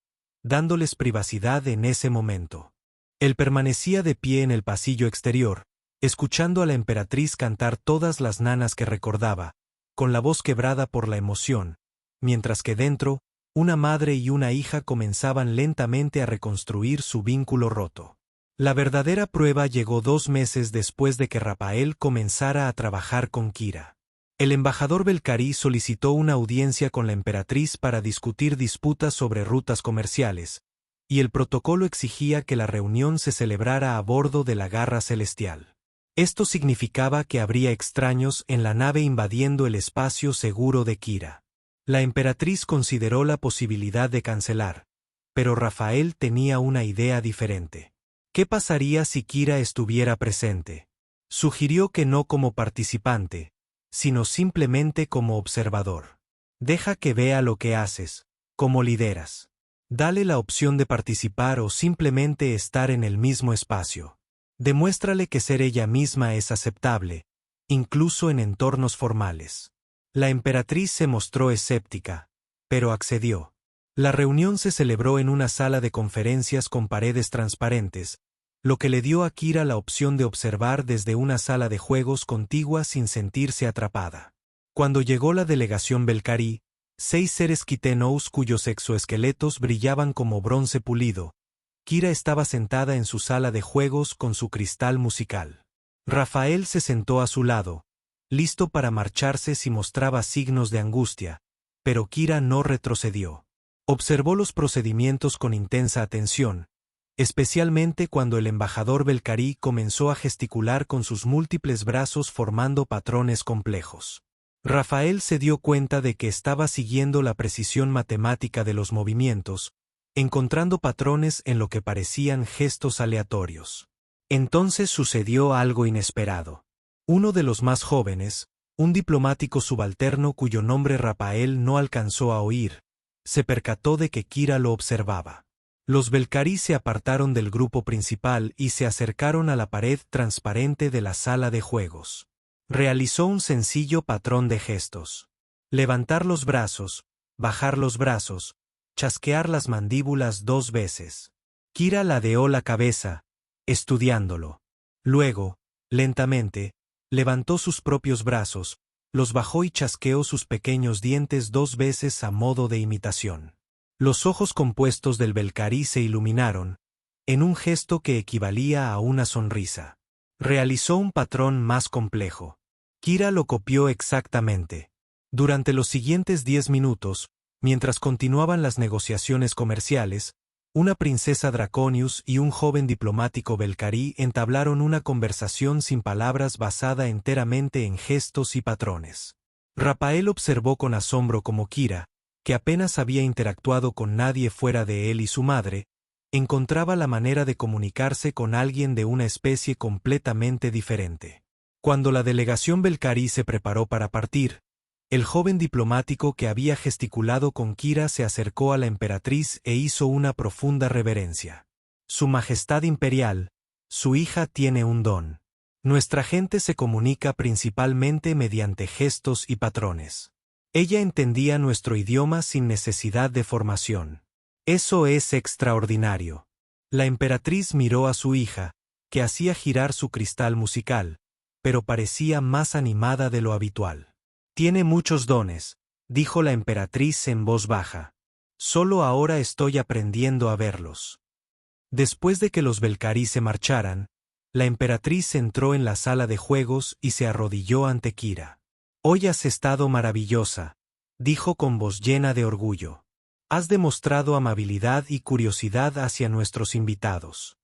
dándoles privacidad en ese momento. Él permanecía de pie en el pasillo exterior, escuchando a la emperatriz cantar todas las nanas que recordaba, con la voz quebrada por la emoción, mientras que dentro, una madre y una hija comenzaban lentamente a reconstruir su vínculo roto. La verdadera prueba llegó 2 meses después de que Rafael comenzara a trabajar con Kira. El embajador Belcarí solicitó una audiencia con la emperatriz para discutir disputas sobre rutas comerciales, y el protocolo exigía que la reunión se celebrara a bordo de la Garra Celestial. Esto significaba que habría extraños en la nave invadiendo el espacio seguro de Kira. La emperatriz consideró la posibilidad de cancelar, pero Rafael tenía una idea diferente. ¿Qué pasaría si Kira estuviera presente? Sugirió que no como participante, sino simplemente como observador. Deja que vea lo que haces, cómo lideras. Dale la opción de participar o simplemente estar en el mismo espacio. Demuéstrale que ser ella misma es aceptable, incluso en entornos formales. La emperatriz se mostró escéptica, pero accedió. La reunión se celebró en una sala de conferencias con paredes transparentes, lo que le dio a Kira la opción de observar desde una sala de juegos contigua sin sentirse atrapada. Cuando llegó la delegación Belcarí, 6 seres Quitenous cuyos exoesqueletos brillaban como bronce pulido, Kira estaba sentada en su sala de juegos con su cristal musical. Rafael se sentó a su lado, listo para marcharse si mostraba signos de angustia, pero Kira no retrocedió. Observó los procedimientos con intensa atención, especialmente cuando el embajador Belcarí comenzó a gesticular con sus múltiples brazos formando patrones complejos. Rafael se dio cuenta de que estaba siguiendo la precisión matemática de los movimientos, encontrando patrones en lo que parecían gestos aleatorios. Entonces sucedió algo inesperado. Uno de los más jóvenes, un diplomático subalterno cuyo nombre Rafael no alcanzó a oír, se percató de que Kira lo observaba. Los Belcarí se apartaron del grupo principal y se acercaron a la pared transparente de la sala de juegos. Realizó un sencillo patrón de gestos. Levantar los brazos, bajar los brazos, chasquear las mandíbulas 2 veces. Kira ladeó la cabeza, estudiándolo. Luego, lentamente, levantó sus propios brazos, los bajó y chasqueó sus pequeños dientes 2 veces a modo de imitación. Los ojos compuestos del Belcarí se iluminaron, en un gesto que equivalía a una sonrisa. Realizó un patrón más complejo. Kira lo copió exactamente. Durante los siguientes 10 minutos, mientras continuaban las negociaciones comerciales, una princesa Draconius y un joven diplomático Belcarí entablaron una conversación sin palabras basada enteramente en gestos y patrones. Rafael observó con asombro cómo Kira, que apenas había interactuado con nadie fuera de él y su madre, encontraba la manera de comunicarse con alguien de una especie completamente diferente. Cuando la delegación Belcarí se preparó para partir, el joven diplomático que había gesticulado con Kira se acercó a la emperatriz e hizo una profunda reverencia. Su Majestad Imperial, su hija tiene un don. Nuestra gente se comunica principalmente mediante gestos y patrones. Ella entendía nuestro idioma sin necesidad de formación. Eso es extraordinario. La emperatriz miró a su hija, que hacía girar su cristal musical, pero parecía más animada de lo habitual. Tiene muchos dones, dijo la emperatriz en voz baja. Solo ahora estoy aprendiendo a verlos. Después de que los Belcarí se marcharan, la emperatriz entró en la sala de juegos y se arrodilló ante Kira. Hoy has estado maravillosa, dijo con voz llena de orgullo. Has demostrado amabilidad y curiosidad hacia nuestros invitados.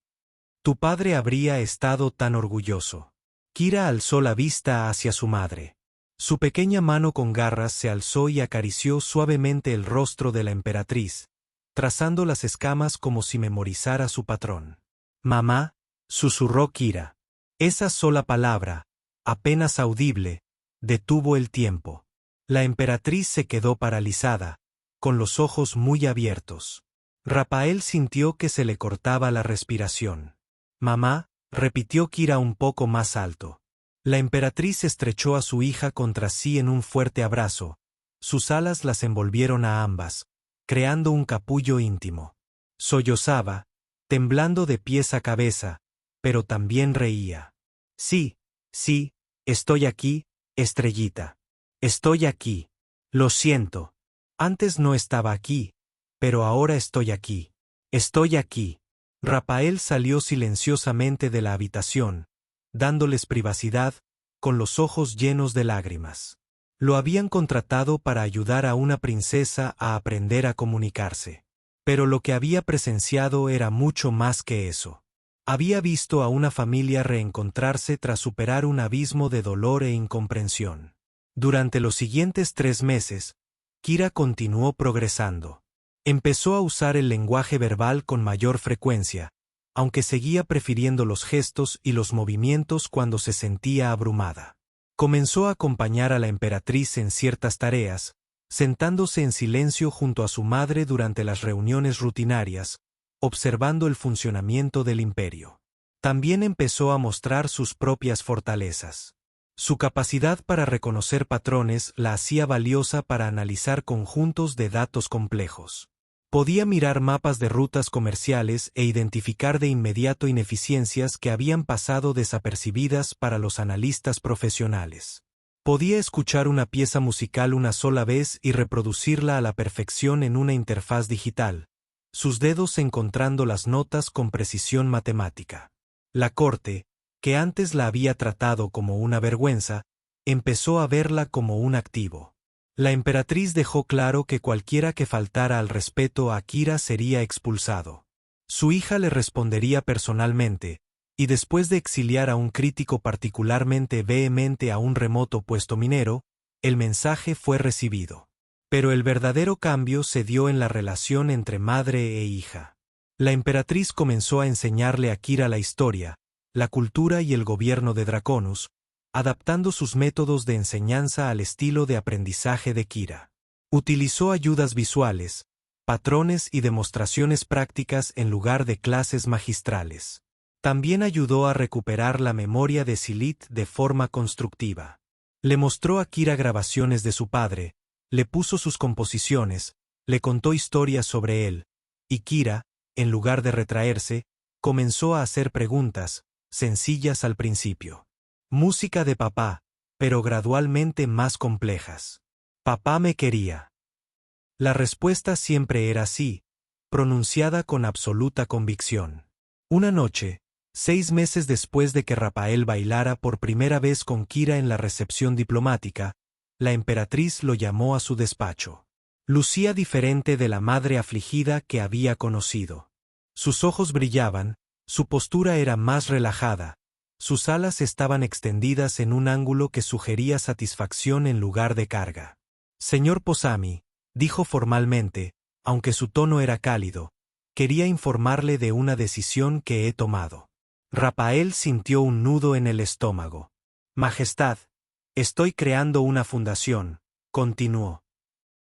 Tu padre habría estado tan orgulloso. Kira alzó la vista hacia su madre. Su pequeña mano con garras se alzó y acarició suavemente el rostro de la emperatriz, trazando las escamas como si memorizara su patrón. Mamá, susurró Kira. Esa sola palabra, apenas audible, detuvo el tiempo. La emperatriz se quedó paralizada, con los ojos muy abiertos. Rafael sintió que se le cortaba la respiración. Mamá, repitió Kira un poco más alto. La emperatriz estrechó a su hija contra sí en un fuerte abrazo. Sus alas las envolvieron a ambas, creando un capullo íntimo. Sollozaba, temblando de pies a cabeza, pero también reía. Sí, sí, estoy aquí, estrellita. Estoy aquí. Lo siento. Antes no estaba aquí, pero ahora estoy aquí. Estoy aquí. Rafael salió silenciosamente de la habitación, dándoles privacidad, con los ojos llenos de lágrimas. Lo habían contratado para ayudar a una princesa a aprender a comunicarse. Pero lo que había presenciado era mucho más que eso. Había visto a una familia reencontrarse tras superar un abismo de dolor e incomprensión. Durante los siguientes 3 meses, Kira continuó progresando. Empezó a usar el lenguaje verbal con mayor frecuencia, aunque seguía prefiriendo los gestos y los movimientos cuando se sentía abrumada. Comenzó a acompañar a la emperatriz en ciertas tareas, sentándose en silencio junto a su madre durante las reuniones rutinarias, observando el funcionamiento del imperio. También empezó a mostrar sus propias fortalezas. Su capacidad para reconocer patrones la hacía valiosa para analizar conjuntos de datos complejos. Podía mirar mapas de rutas comerciales e identificar de inmediato ineficiencias que habían pasado desapercibidas para los analistas profesionales. Podía escuchar una pieza musical una sola vez y reproducirla a la perfección en una interfaz digital, sus dedos encontrando las notas con precisión matemática. La corte, que antes la había tratado como una vergüenza, empezó a verla como un activo. La emperatriz dejó claro que cualquiera que faltara al respeto a Kira sería expulsado. Su hija le respondería personalmente, y después de exiliar a un crítico particularmente vehemente a un remoto puesto minero, el mensaje fue recibido. Pero el verdadero cambio se dio en la relación entre madre e hija. La emperatriz comenzó a enseñarle a Kira la historia, la cultura y el gobierno de Draconus, adaptando sus métodos de enseñanza al estilo de aprendizaje de Kira. Utilizó ayudas visuales, patrones y demostraciones prácticas en lugar de clases magistrales. También ayudó a recuperar la memoria de Silit de forma constructiva. Le mostró a Kira grabaciones de su padre, le puso sus composiciones, le contó historias sobre él, y Kira, en lugar de retraerse, comenzó a hacer preguntas, sencillas al principio. Música de papá, pero gradualmente más complejas. Papá me quería. La respuesta siempre era sí, pronunciada con absoluta convicción. Una noche, 6 meses después de que Rafael bailara por primera vez con Kira en la recepción diplomática, la emperatriz lo llamó a su despacho. Lucía diferente de la madre afligida que había conocido. Sus ojos brillaban, su postura era más relajada, sus alas estaban extendidas en un ángulo que sugería satisfacción en lugar de carga. Señor Posami, dijo formalmente, aunque su tono era cálido, quería informarle de una decisión que he tomado. Rafael sintió un nudo en el estómago. Majestad, estoy creando una fundación, continuó.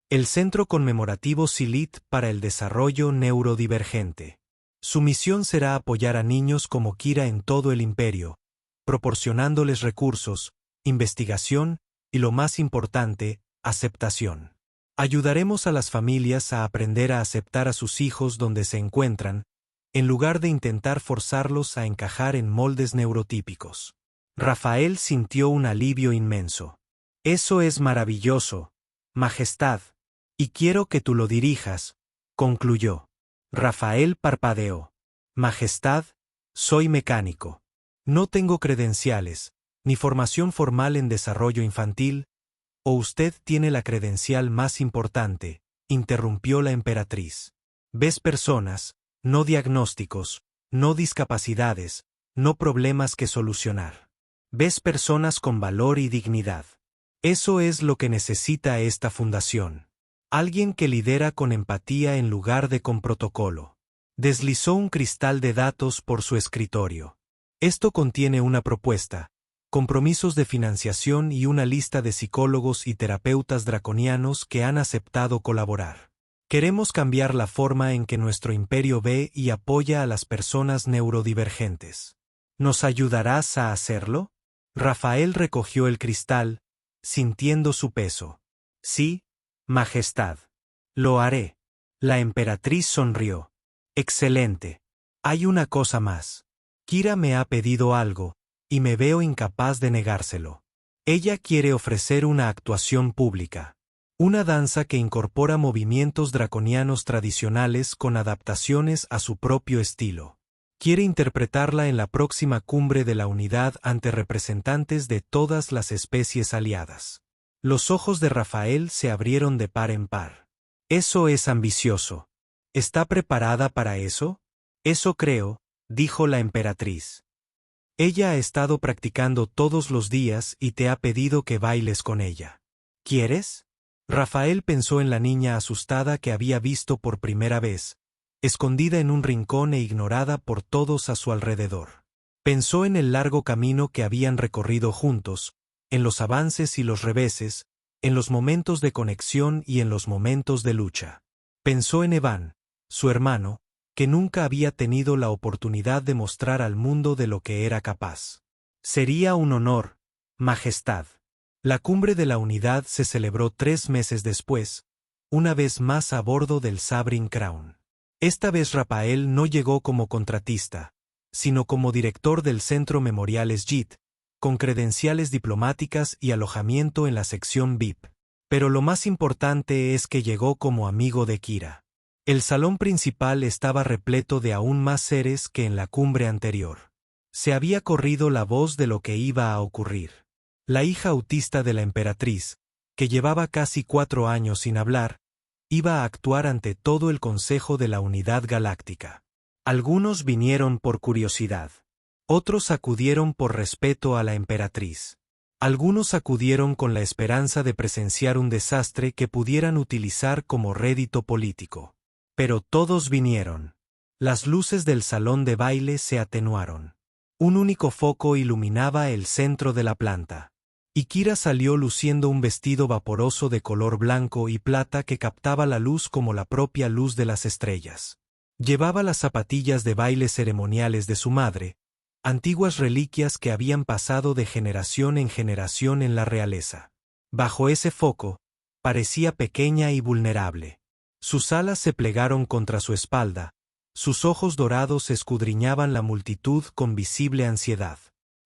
El Centro Conmemorativo Silit para el Desarrollo Neurodivergente. Su misión será apoyar a niños como Kira en todo el imperio, proporcionándoles recursos, investigación y, lo más importante, aceptación. Ayudaremos a las familias a aprender a aceptar a sus hijos donde se encuentran, en lugar de intentar forzarlos a encajar en moldes neurotípicos. Rafael sintió un alivio inmenso. Eso es maravilloso, Majestad, y quiero que tú lo dirijas, concluyó. Rafael parpadeó. Majestad, soy mecánico. No tengo credenciales, ni formación formal en desarrollo infantil, o usted tiene la credencial más importante, interrumpió la emperatriz. Ves personas, no diagnósticos, no discapacidades, no problemas que solucionar. Ves personas con valor y dignidad. Eso es lo que necesita esta fundación. Alguien que lidera con empatía en lugar de con protocolo. Deslizó un cristal de datos por su escritorio. Esto contiene una propuesta, compromisos de financiación y una lista de psicólogos y terapeutas draconianos que han aceptado colaborar. Queremos cambiar la forma en que nuestro imperio ve y apoya a las personas neurodivergentes. ¿Nos ayudarás a hacerlo? Rafael recogió el cristal, sintiendo su peso. Sí, Majestad. Lo haré. La emperatriz sonrió. Excelente. Hay una cosa más. Kira me ha pedido algo, y me veo incapaz de negárselo. Ella quiere ofrecer una actuación pública. Una danza que incorpora movimientos draconianos tradicionales con adaptaciones a su propio estilo. Quiere interpretarla en la próxima cumbre de la unidad ante representantes de todas las especies aliadas. Los ojos de Rafael se abrieron de par en par. Eso es ambicioso. ¿Está preparada para eso? Eso creo, dijo la emperatriz. Ella ha estado practicando todos los días y te ha pedido que bailes con ella. ¿Quieres? Rafael pensó en la niña asustada que había visto por primera vez, escondida en un rincón e ignorada por todos a su alrededor. Pensó en el largo camino que habían recorrido juntos, en los avances y los reveses, en los momentos de conexión y en los momentos de lucha. Pensó en Evan, su hermano, que nunca había tenido la oportunidad de mostrar al mundo de lo que era capaz. Sería un honor, Majestad. La cumbre de la unidad se celebró 3 meses después, una vez más a bordo del Sabrin Crown. Esta vez Rafael no llegó como contratista, sino como director del Centro Memoriales JIT, con credenciales diplomáticas y alojamiento en la sección VIP. Pero lo más importante es que llegó como amigo de Kira. El salón principal estaba repleto de aún más seres que en la cumbre anterior. Se había corrido la voz de lo que iba a ocurrir. La hija autista de la emperatriz, que llevaba casi 4 años sin hablar, iba a actuar ante todo el Consejo de la Unidad Galáctica. Algunos vinieron por curiosidad. Otros acudieron por respeto a la emperatriz. Algunos acudieron con la esperanza de presenciar un desastre que pudieran utilizar como rédito político. Pero todos vinieron. Las luces del salón de baile se atenuaron. Un único foco iluminaba el centro de la planta. Y Kira salió luciendo un vestido vaporoso de color blanco y plata que captaba la luz como la propia luz de las estrellas. Llevaba las zapatillas de baile ceremoniales de su madre, antiguas reliquias que habían pasado de generación en generación en la realeza. Bajo ese foco, parecía pequeña y vulnerable. Sus alas se plegaron contra su espalda, sus ojos dorados escudriñaban la multitud con visible ansiedad.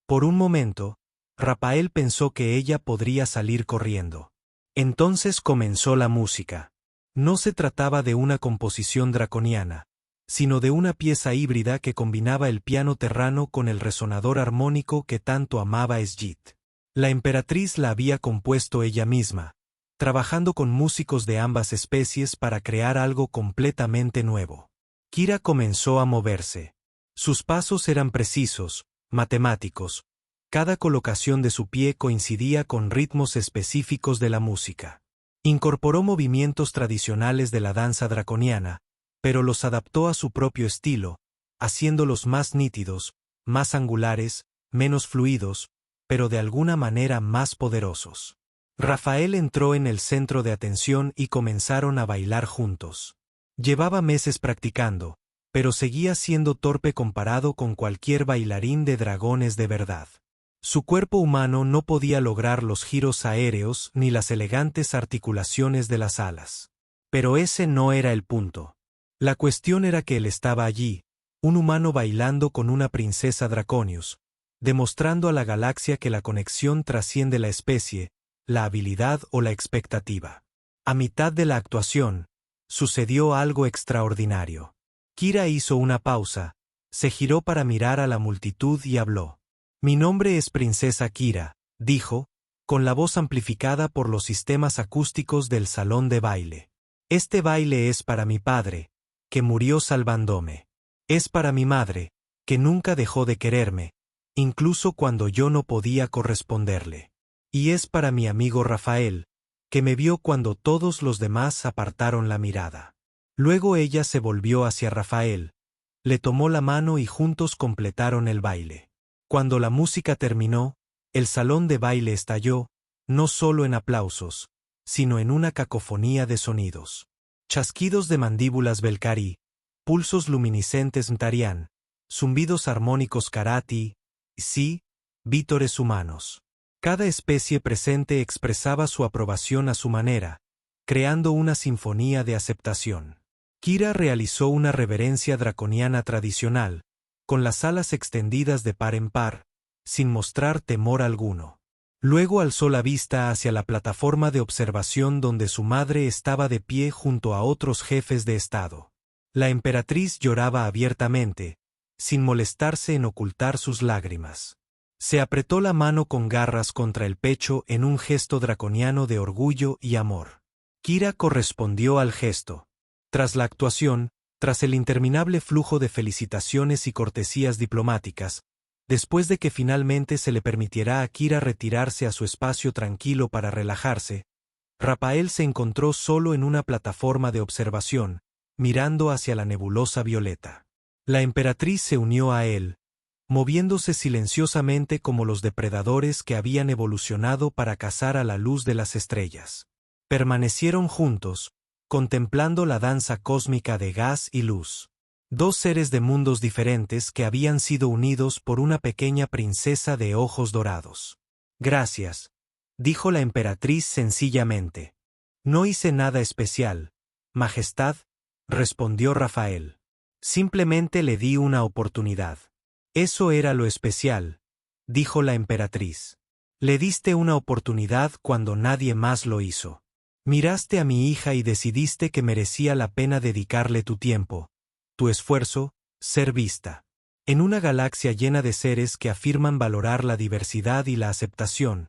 Por un momento, Rafael pensó que ella podría salir corriendo. Entonces comenzó la música. No se trataba de una composición draconiana, sino de una pieza híbrida que combinaba el piano terrano con el resonador armónico que tanto amaba Sjit. La emperatriz la había compuesto ella misma, trabajando con músicos de ambas especies para crear algo completamente nuevo. Kira comenzó a moverse. Sus pasos eran precisos, matemáticos. Cada colocación de su pie coincidía con ritmos específicos de la música. Incorporó movimientos tradicionales de la danza draconiana, pero los adaptó a su propio estilo, haciéndolos más nítidos, más angulares, menos fluidos, pero de alguna manera más poderosos. Rafael entró en el centro de atención y comenzaron a bailar juntos. Llevaba meses practicando, pero seguía siendo torpe comparado con cualquier bailarín de dragones de verdad. Su cuerpo humano no podía lograr los giros aéreos ni las elegantes articulaciones de las alas. Pero ese no era el punto. La cuestión era que él estaba allí, un humano bailando con una princesa Draconius, demostrando a la galaxia que la conexión trasciende la especie, la habilidad o la expectativa. A mitad de la actuación, sucedió algo extraordinario. Kira hizo una pausa, se giró para mirar a la multitud y habló. Mi nombre es Princesa Kira, dijo, con la voz amplificada por los sistemas acústicos del salón de baile. Este baile es para mi padre, que murió salvándome. Es para mi madre, que nunca dejó de quererme, incluso cuando yo no podía corresponderle. Y es para mi amigo Rafael, que me vio cuando todos los demás apartaron la mirada. Luego ella se volvió hacia Rafael, le tomó la mano y juntos completaron el baile. Cuando la música terminó, el salón de baile estalló, no solo en aplausos, sino en una cacofonía de sonidos. chasquidos de mandíbulas Belcari, pulsos luminiscentes Mtarian, zumbidos armónicos Karati, sí, vítores humanos. Cada especie presente expresaba su aprobación a su manera, creando una sinfonía de aceptación. Kira realizó una reverencia draconiana tradicional, con las alas extendidas de par en par, sin mostrar temor alguno. Luego alzó la vista hacia la plataforma de observación donde su madre estaba de pie junto a otros jefes de estado. La emperatriz lloraba abiertamente, sin molestarse en ocultar sus lágrimas. Se apretó la mano con garras contra el pecho en un gesto draconiano de orgullo y amor. Kira correspondió al gesto. Tras la actuación, tras el interminable flujo de felicitaciones y cortesías diplomáticas, después de que finalmente se le permitiera a Kira retirarse a su espacio tranquilo para relajarse, Rafael se encontró solo en una plataforma de observación, mirando hacia la nebulosa violeta. La emperatriz se unió a él, moviéndose silenciosamente como los depredadores que habían evolucionado para cazar a la luz de las estrellas. Permanecieron juntos, contemplando la danza cósmica de gas y luz. Dos seres de mundos diferentes que habían sido unidos por una pequeña princesa de ojos dorados. Gracias, dijo la emperatriz sencillamente. No hice nada especial, Majestad, respondió Rafael. Simplemente le di una oportunidad. Eso era lo especial, dijo la emperatriz. Le diste una oportunidad cuando nadie más lo hizo. Miraste a mi hija y decidiste que merecía la pena dedicarle tu tiempo, tu esfuerzo, ser vista. En una galaxia llena de seres que afirman valorar la diversidad y la aceptación,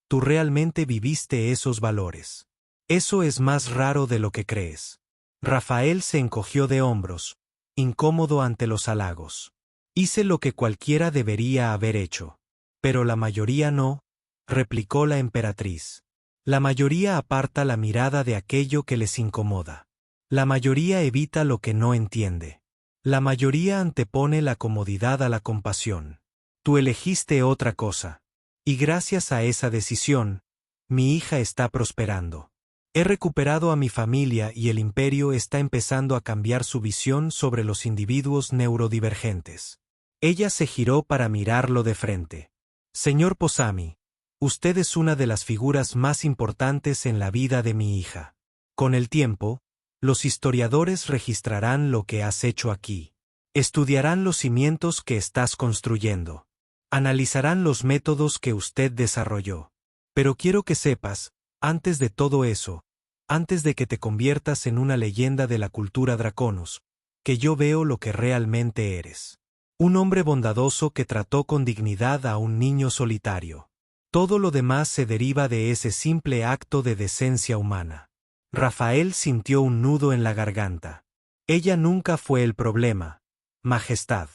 tú realmente viviste esos valores. Eso es más raro de lo que crees. Rafael se encogió de hombros, incómodo ante los halagos. Hice lo que cualquiera debería haber hecho. Pero la mayoría no, replicó la emperatriz. La mayoría aparta la mirada de aquello que les incomoda. La mayoría evita lo que no entiende. La mayoría antepone la comodidad a la compasión. Tú elegiste otra cosa. Y gracias a esa decisión, mi hija está prosperando. He recuperado a mi familia y el imperio está empezando a cambiar su visión sobre los individuos neurodivergentes. Ella se giró para mirarlo de frente. Señor Posami, usted es una de las figuras más importantes en la vida de mi hija. Con el tiempo, los historiadores registrarán lo que has hecho aquí. Estudiarán los cimientos que estás construyendo. Analizarán los métodos que usted desarrolló. Pero quiero que sepas, antes de todo eso, antes de que te conviertas en una leyenda de la cultura Draconos, que yo veo lo que realmente eres. Un hombre bondadoso que trató con dignidad a un niño solitario. Todo lo demás se deriva de ese simple acto de decencia humana. Rafael sintió un nudo en la garganta. Ella nunca fue el problema, Majestad.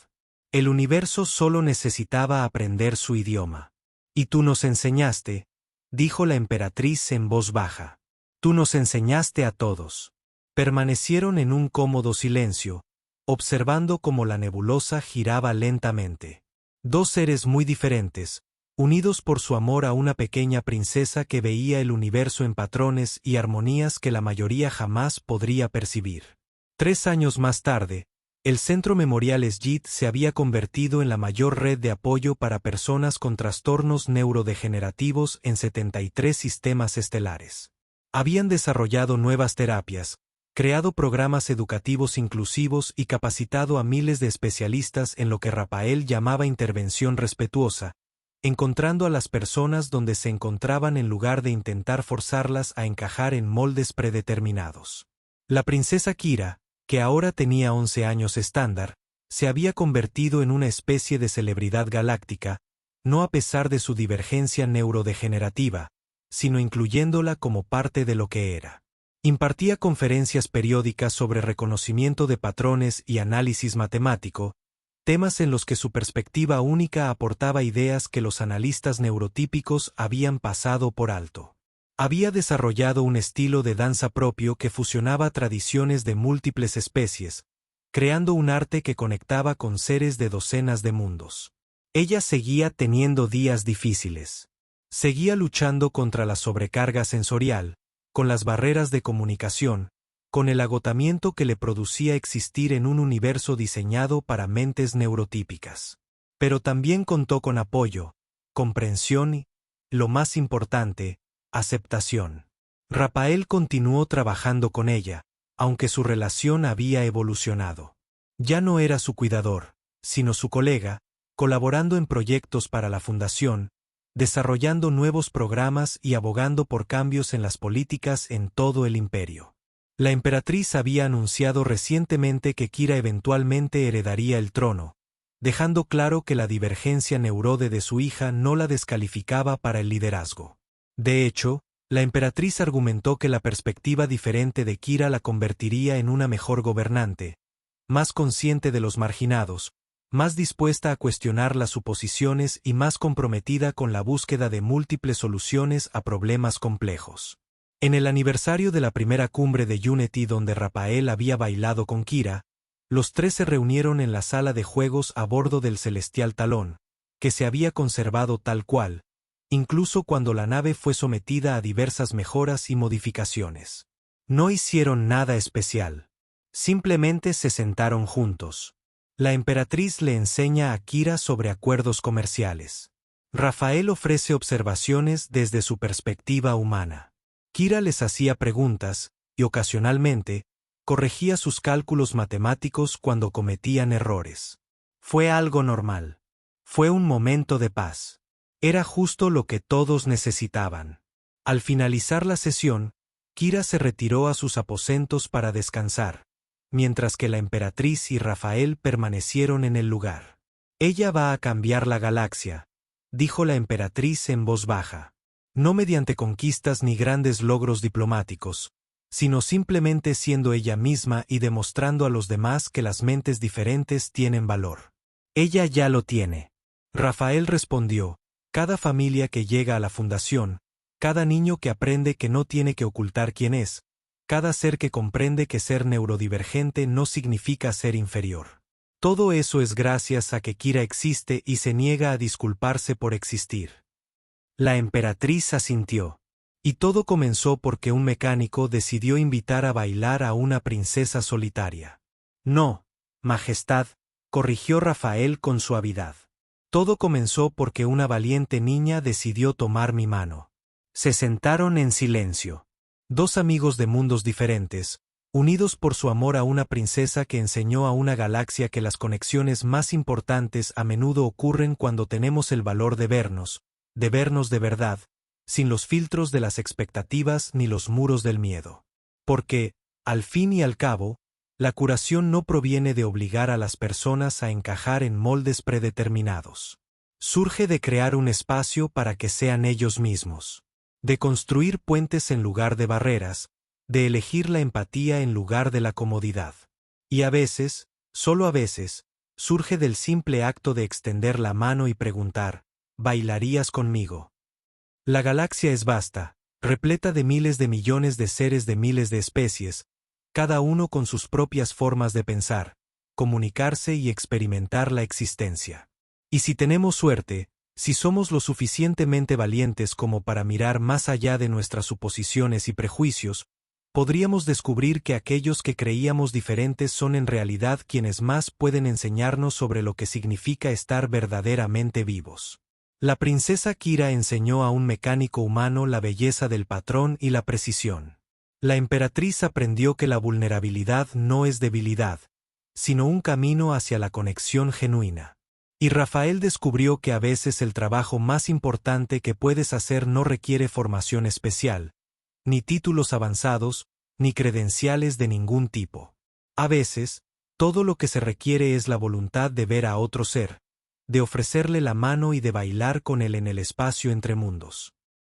El universo solo necesitaba aprender su idioma. Y tú nos enseñaste, dijo la emperatriz en voz baja. Tú nos enseñaste a todos. Permanecieron en un cómodo silencio, observando cómo la nebulosa giraba lentamente. Dos seres muy diferentes, unidos por su amor a una pequeña princesa que veía el universo en patrones y armonías que la mayoría jamás podría percibir. 3 años más tarde, el Centro Memorial Sjit se había convertido en la mayor red de apoyo para personas con trastornos neurodegenerativos en 73 sistemas estelares. Habían desarrollado nuevas terapias, creado programas educativos inclusivos y capacitado a miles de especialistas en lo que Rafael llamaba intervención respetuosa, encontrando a las personas donde se encontraban en lugar de intentar forzarlas a encajar en moldes predeterminados. La princesa Kira, que ahora tenía 11 años estándar, se había convertido en una especie de celebridad galáctica, no a pesar de su divergencia neurodegenerativa, sino incluyéndola como parte de lo que era. Impartía conferencias periódicas sobre reconocimiento de patrones y análisis matemático, temas en los que su perspectiva única aportaba ideas que los analistas neurotípicos habían pasado por alto. Había desarrollado un estilo de danza propio que fusionaba tradiciones de múltiples especies, creando un arte que conectaba con seres de docenas de mundos. Ella seguía teniendo días difíciles. Seguía luchando contra la sobrecarga sensorial, con las barreras de comunicación, con el agotamiento que le producía existir en un universo diseñado para mentes neurotípicas. Pero también contó con apoyo, comprensión y, lo más importante, aceptación. Rafael continuó trabajando con ella, aunque su relación había evolucionado. Ya no era su cuidador, sino su colega, colaborando en proyectos para la fundación, desarrollando nuevos programas y abogando por cambios en las políticas en todo el imperio. La emperatriz había anunciado recientemente que Kira eventualmente heredaría el trono, dejando claro que la divergencia neurode de su hija no la descalificaba para el liderazgo. De hecho, la emperatriz argumentó que la perspectiva diferente de Kira la convertiría en una mejor gobernante, más consciente de los marginados, más dispuesta a cuestionar las suposiciones y más comprometida con la búsqueda de múltiples soluciones a problemas complejos. En el aniversario de la primera cumbre de Unity donde Rafael había bailado con Kira, los tres se reunieron en la sala de juegos a bordo del Celestial Talón, que se había conservado tal cual, incluso cuando la nave fue sometida a diversas mejoras y modificaciones. No hicieron nada especial. Simplemente se sentaron juntos. La emperatriz le enseña a Kira sobre acuerdos comerciales. Rafael ofrece observaciones desde su perspectiva humana. Kira les hacía preguntas, y ocasionalmente, corregía sus cálculos matemáticos cuando cometían errores. Fue algo normal. Fue un momento de paz. Era justo lo que todos necesitaban. Al finalizar la sesión, Kira se retiró a sus aposentos para descansar, mientras que la emperatriz y Rafael permanecieron en el lugar. Ella va a cambiar la galaxia, dijo la emperatriz en voz baja. No mediante conquistas ni grandes logros diplomáticos, sino simplemente siendo ella misma y demostrando a los demás que las mentes diferentes tienen valor. Ella ya lo tiene. Rafael respondió, cada familia que llega a la fundación, cada niño que aprende que no tiene que ocultar quién es, cada ser que comprende que ser neurodivergente no significa ser inferior. Todo eso es gracias a que Kira existe y se niega a disculparse por existir. La emperatriz asintió. Y todo comenzó porque un mecánico decidió invitar a bailar a una princesa solitaria. No, Majestad, corrigió Rafael con suavidad. Todo comenzó porque una valiente niña decidió tomar mi mano. Se sentaron en silencio. Dos amigos de mundos diferentes, unidos por su amor a una princesa que enseñó a una galaxia que las conexiones más importantes a menudo ocurren cuando tenemos el valor de vernos de verdad, sin los filtros de las expectativas ni los muros del miedo. Porque, al fin y al cabo, la curación no proviene de obligar a las personas a encajar en moldes predeterminados. Surge de crear un espacio para que sean ellos mismos. De construir puentes en lugar de barreras, de elegir la empatía en lugar de la comodidad. Y a veces, solo a veces, surge del simple acto de extender la mano y preguntar, ¿bailarías conmigo? La galaxia es vasta, repleta de miles de millones de seres de miles de especies, cada uno con sus propias formas de pensar, comunicarse y experimentar la existencia. Y si tenemos suerte, si somos lo suficientemente valientes como para mirar más allá de nuestras suposiciones y prejuicios, podríamos descubrir que aquellos que creíamos diferentes son en realidad quienes más pueden enseñarnos sobre lo que significa estar verdaderamente vivos. La princesa Kira enseñó a un mecánico humano la belleza del patrón y la precisión. La emperatriz aprendió que la vulnerabilidad no es debilidad, sino un camino hacia la conexión genuina. Y Rafael descubrió que a veces el trabajo más importante que puedes hacer no requiere formación especial, ni títulos avanzados, ni credenciales de ningún tipo. A veces, todo lo que se requiere es la voluntad de ver a otro ser, de ofrecerle la mano y de bailar con él en el espacio entre mundos.